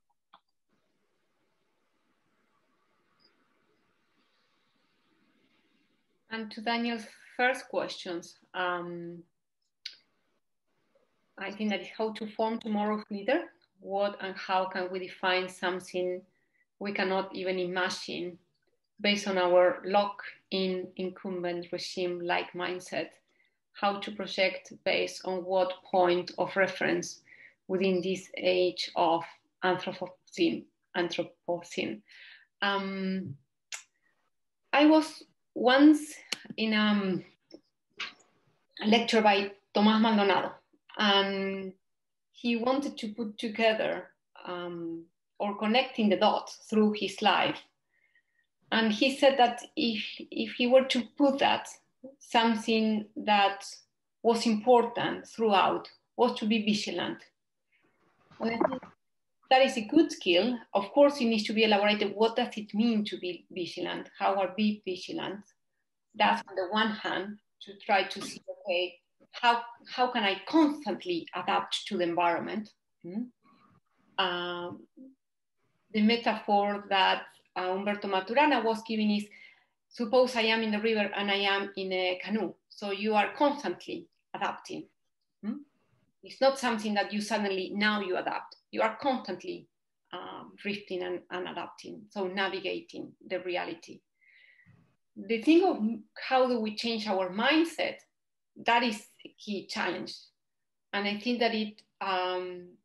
And to Daniel's first questions, I think that is how to form tomorrow's leader. What and how can we define something we cannot even imagine based on our lock-in incumbent regime-like mindset? How to project based on what point of reference within this age of Anthropocene. I was once in a lecture by Tomás Maldonado, and he wanted to put together or connecting the dots through his life. And he said that if he were to put that, something that was important throughout was to be vigilant. And I think that is a good skill. Of course, it needs to be elaborated. What does it mean to be vigilant? How are we vigilant? That's on the one hand, to try to see, okay, how can I constantly adapt to the environment? The metaphor that Humberto Maturana was giving is, suppose I am in the river and I am in a canoe. So you are constantly adapting. It's not something that you suddenly, now you adapt. You are constantly drifting and adapting. So navigating the reality. The thing of how do we change our mindset, that is a key challenge. And I think that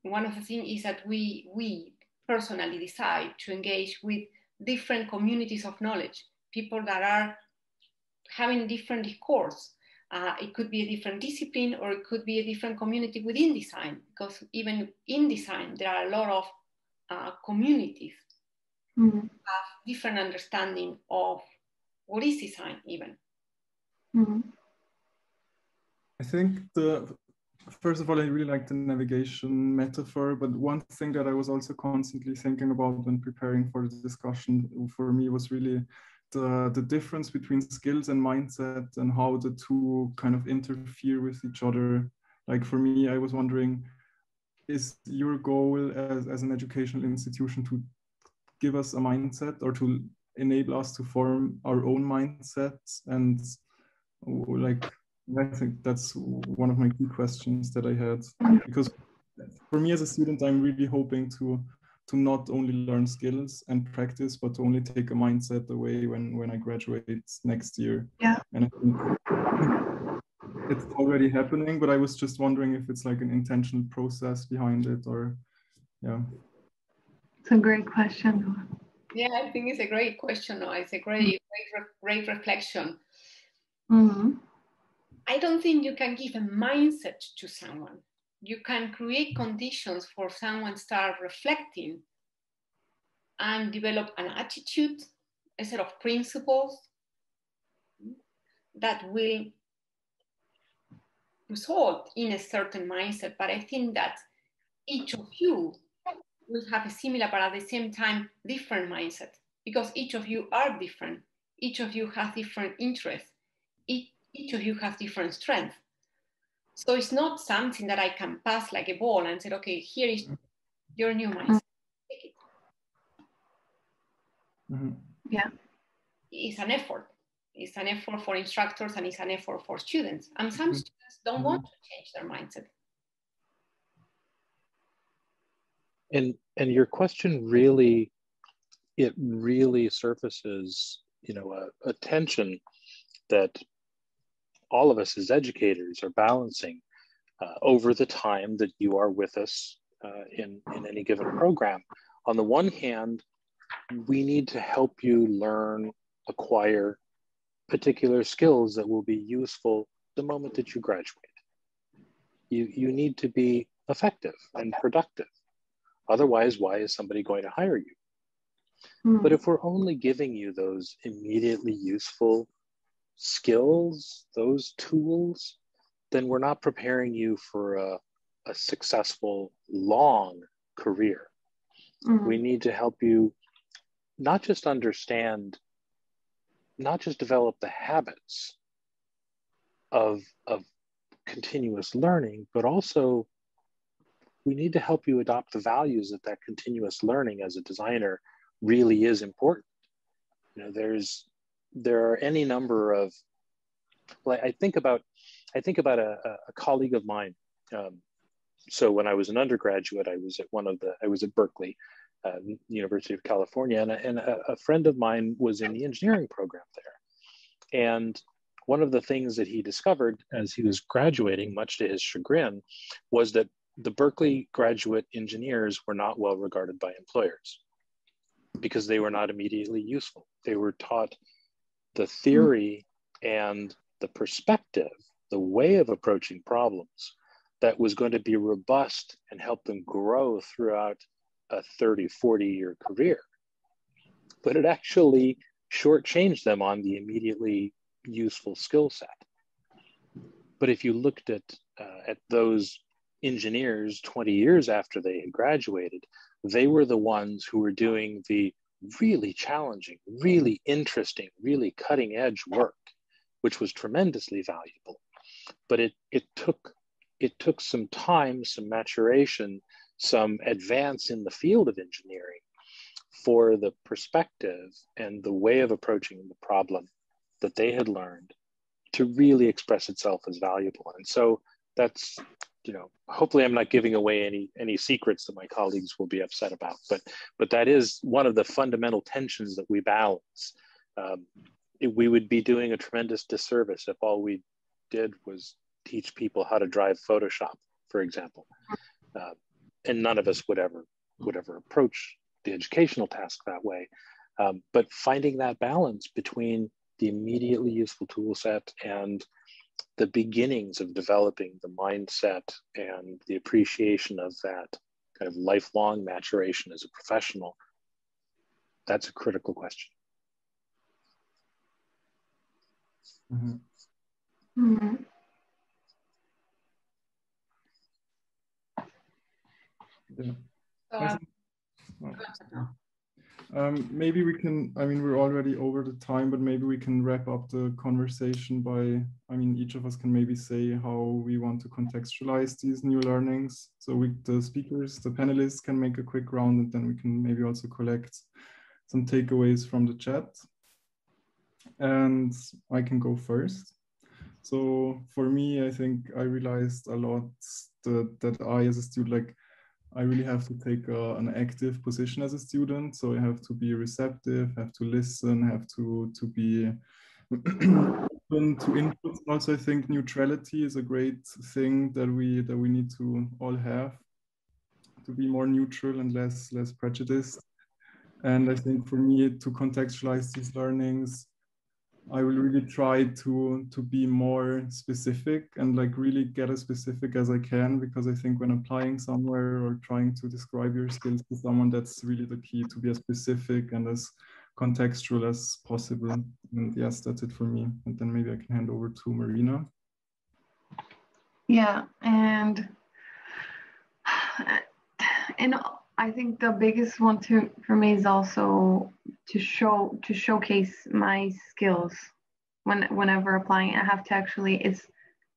one of the things is that we personally decide to engage with different communities of knowledge, people that are having different discourse. It could be a different discipline, or it could be a different community within design, because even in design, there are a lot of communities have different understanding of what is design even. I think first of all, I really like the navigation metaphor, but one thing that I was also constantly thinking about when preparing for the discussion for me was really the difference between skills and mindset and how the two kind of interfere with each other. Like for me, I was wondering, is your goal as an educational institution to give us a mindset or to enable us to form our own mindsets? And like, I think that's one of my key questions that I had, because for me as a student, I'm really hoping to not only learn skills and practice, but to only take a mindset away when I graduate next year. Yeah. And I think it's already happening, but I was just wondering if it's like an intentional process behind it, or yeah. It's a great question. Yeah, I think it's a great question. It's a great reflection. I don't think you can give a mindset to someone. You can create conditions for someone to start reflecting and develop an attitude, a set of principles that will result in a certain mindset. But I think that each of you will have a similar, but at the same time, different mindset, because each of you are different. Each of you has different interests. Each of you has different strengths. So it's not something that I can pass like a ball and say, okay, here is your new mindset. Take it. Yeah. It's an effort. It's an effort for instructors and it's an effort for students. And some students don't want to change their mindset. And your question really, it really surfaces, a tension that all of us as educators are balancing over the time that you are with us in any given program. On the one hand, we need to help you learn, acquire particular skills that will be useful the moment that you graduate. You need to be effective and productive. Otherwise, why is somebody going to hire you? But if we're only giving you those immediately useful skills, those tools, then we're not preparing you for a successful, long career. We need to help you not just understand, not just develop the habits of continuous learning, but also we need to help you adopt the values that continuous learning as a designer really is important. There are any number of, like, I think about I think about a colleague of mine. So when I was an undergraduate, I was at Berkeley, University of California, and a friend of mine was in the engineering program there. And one of the things that he discovered as he was graduating, much to his chagrin, was that the Berkeley graduate engineers were not well regarded by employers because they were not immediately useful. They were taught the theory and the perspective, the way of approaching problems that was going to be robust and help them grow throughout a 30, 40-year career. But it actually shortchanged them on the immediately useful skill set. But if you looked at those engineers 20 years after they had graduated, they were the ones who were doing the really challenging, really interesting, really cutting edge work, which was tremendously valuable. But it took some time, some maturation, some advance in the field of engineering for the perspective and the way of approaching the problem that they had learned to really express itself as valuable. And so that's, hopefully I'm not giving away any secrets that my colleagues will be upset about, but that is one of the fundamental tensions that we balance. We would be doing a tremendous disservice if all we did was teach people how to drive Photoshop, for example. And none of us would ever approach the educational task that way. But finding that balance between the immediately useful tool set and the beginnings of developing the mindset and the appreciation of that kind of lifelong maturation as a professional, that's a critical question. Mm-hmm. Mm-hmm. Yeah. Maybe we can, we're already over the time, but maybe we can wrap up the conversation by, each of us can maybe say how we want to contextualize these new learnings. So the speakers, the panelists can make a quick round, and then we can maybe also collect some takeaways from the chat. And I can go first. So for me, I think I realized a lot that I, as a student, I really have to take an active position as a student. So I have to be receptive, have to listen, have to be open to inputs. Also, I think neutrality is a great thing that we need to all have, to be more neutral and less prejudiced. And I think for me, to contextualize these learnings, I will really try to be more specific and really get as specific as I can, because I think when applying somewhere or trying to describe your skills to someone, that's really the key, to be as specific and as contextual as possible. And yes, that's it for me. And then maybe I can hand over to Marina. Yeah, and I think the biggest one for me is also to showcase my skills. Whenever applying, I have to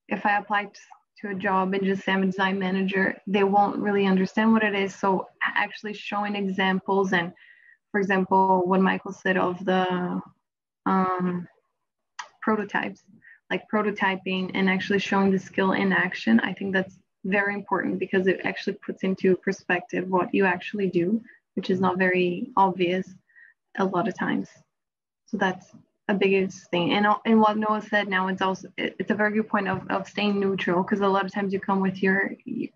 if I apply to a job and just say I'm a design manager, they won't really understand what it is. So actually showing examples, and for example, what Michael said of the prototypes, like prototyping and actually showing the skill in action, I think that's very important, because it actually puts into perspective what you actually do, which is not very obvious a lot of times. So that's a biggest thing. And what Noah said now, it's a very good point of staying neutral, because a lot of times you come with you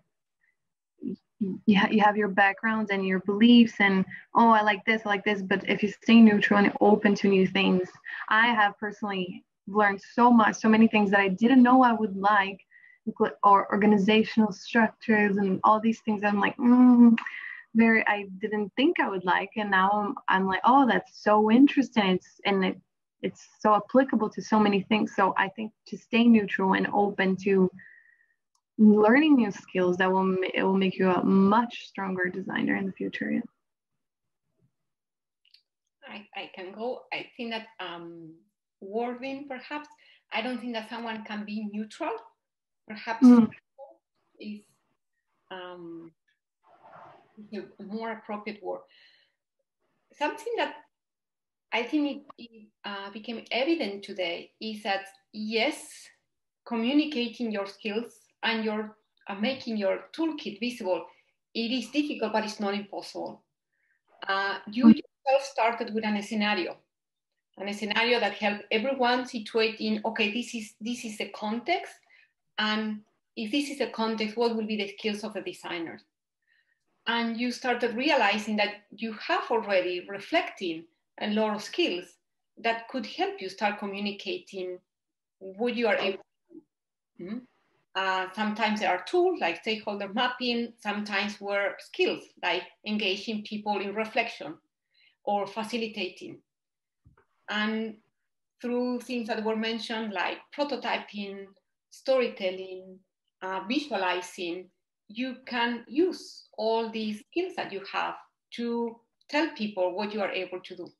have your backgrounds and your beliefs, and I like this, but if you stay neutral and open to new things, I have personally learned so many things that I didn't know I would like, or organizational structures and all these things. I'm like, I didn't think I would like, and now I'm like, oh, that's so interesting. It's so applicable to so many things. So I think to stay neutral and open to learning new skills, it will make you a much stronger designer in the future. Yeah. I can go. I think that wording, perhaps, I don't think that someone can be neutral. Perhaps is a more appropriate word. Something that I think it became evident today is that, yes, communicating your skills and making your toolkit visible, it is difficult, but it's not impossible. You yourself started with a scenario that helped everyone situate in, okay, this is the context, and if this is the context, what will be the skills of the designer? And you started realizing that you have already reflecting a lot of skills that could help you start communicating what you are able to do. Sometimes there are tools like stakeholder mapping, sometimes were skills like engaging people in reflection or facilitating. And through things that were mentioned like prototyping, storytelling, visualizing, you can use all these skills that you have to tell people what you are able to do.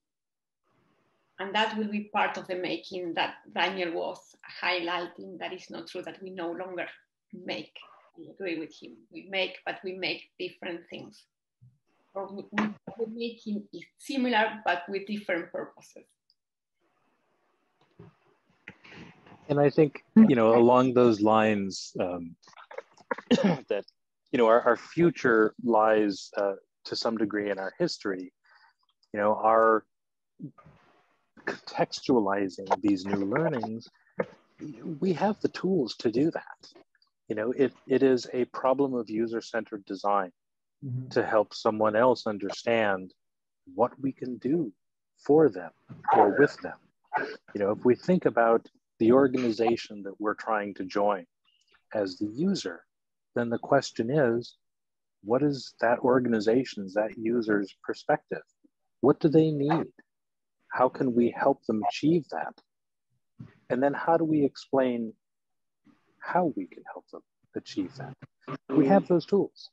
And that will be part of the making that Daniel was highlighting. That is not true, that we no longer make. I agree with him. We make, but we make different things. Or we're making it similar, but with different purposes. And I think, along those lines, that, our future lies to some degree in our history. Our contextualizing these new learnings, we have the tools to do that. It is a problem of user-centered design to help someone else understand what we can do for them or with them. If we think about the organization that we're trying to join as the user, then the question is, what is that organization's, that user's perspective? What do they need? How can we help them achieve that? And then how do we explain how we can help them achieve that? We have those tools.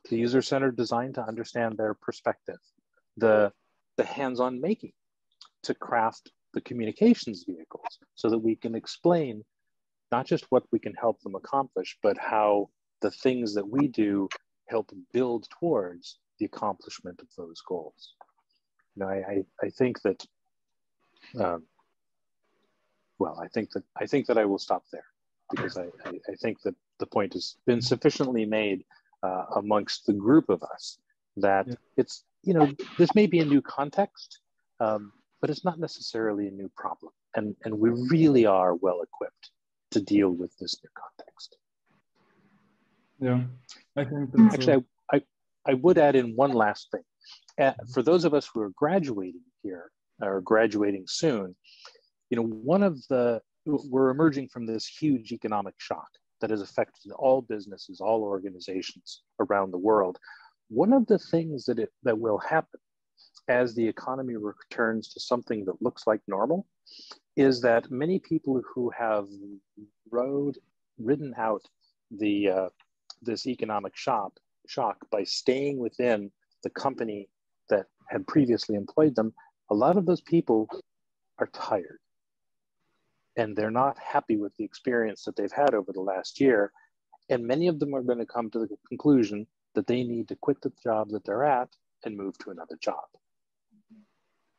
The user-centered design to understand their perspective, the hands-on making to craft the communications vehicles so that we can explain not just what we can help them accomplish, but how the things that we do help build towards the accomplishment of those goals. I think that, I think that I will stop there, because I think that the point has been sufficiently made amongst the group of us that it's, this may be a new context, but it's not necessarily a new problem. And we really are well equipped to deal with this new context. Yeah, I think that's actually, I would add in one last thing. For those of us who are graduating here or graduating soon, we're emerging from this huge economic shock that has affected all businesses, all organizations around the world. One of the things that will happen as the economy returns to something that looks like normal is that many people who have ridden out this economic shock by staying within the company that had previously employed them, a lot of those people are tired. And they're not happy with the experience that they've had over the last year. And many of them are going to come to the conclusion that they need to quit the job that they're at and move to another job.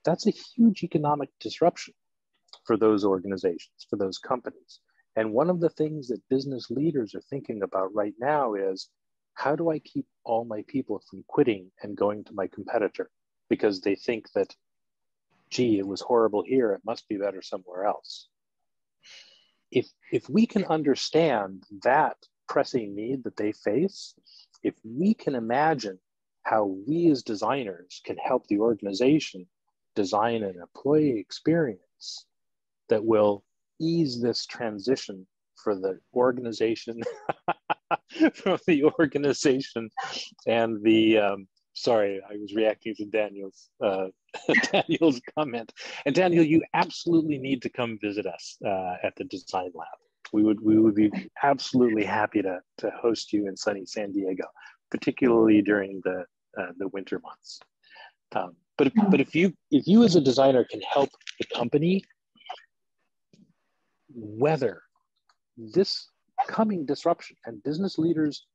That's a huge economic disruption for those organizations, for those companies. And one of the things that business leaders are thinking about right now is, how do I keep all my people from quitting and going to my competitor because they think that, gee, it was horrible here, it must be better somewhere else. If we can understand that pressing need that they face, if we can imagine how we as designers can help the organization design an employee experience that will ease this transition for the organization, from the organization and the, sorry, I was reacting to Daniel's Daniel's comment. And Daniel, you absolutely need to come visit us at the Design Lab. We would be absolutely happy to host you in sunny San Diego, particularly during the winter months. But if you as a designer can help the company weather this coming disruption, and business leaders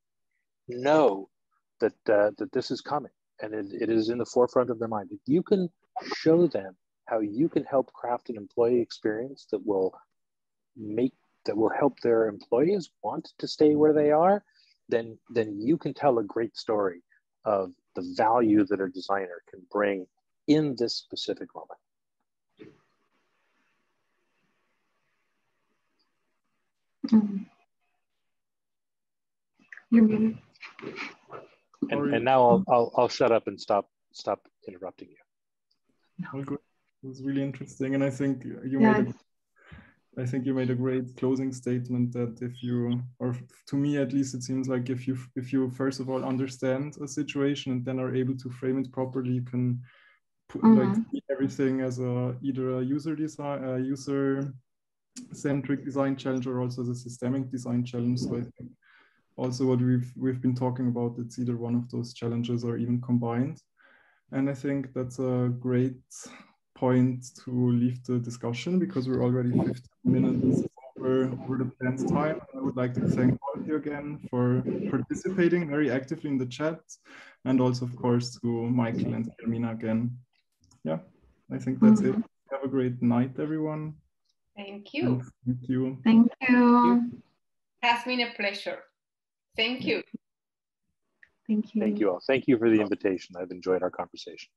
know that this is coming, and it is in the forefront of their mind. If you can show them how you can help craft an employee experience that will make that will help their employees want to stay where they are, then you can tell a great story of the value that a designer can bring in this specific moment. You're muted. And now I'll shut up and stop interrupting you. All good. It was really interesting, and I think you made a great closing statement that if you, or to me at least, it seems like if you first of all understand a situation and then are able to frame it properly, you can put like everything as either a user-centric design challenge or also as a systemic design challenge. So I think also what we've been talking about, it's either one of those challenges or even combined. And I think that's a great point to leave the discussion because we're already 15 minutes over the planned time. I would like to thank all of you again for participating very actively in the chat, and also of course to Michael and Carmina again. Yeah, I think that's it. Have a great night, everyone. Thank you. Thank you. Thank you. It has been a pleasure. Thank you. Thank you. Thank you all. Thank you for the invitation. I've enjoyed our conversation.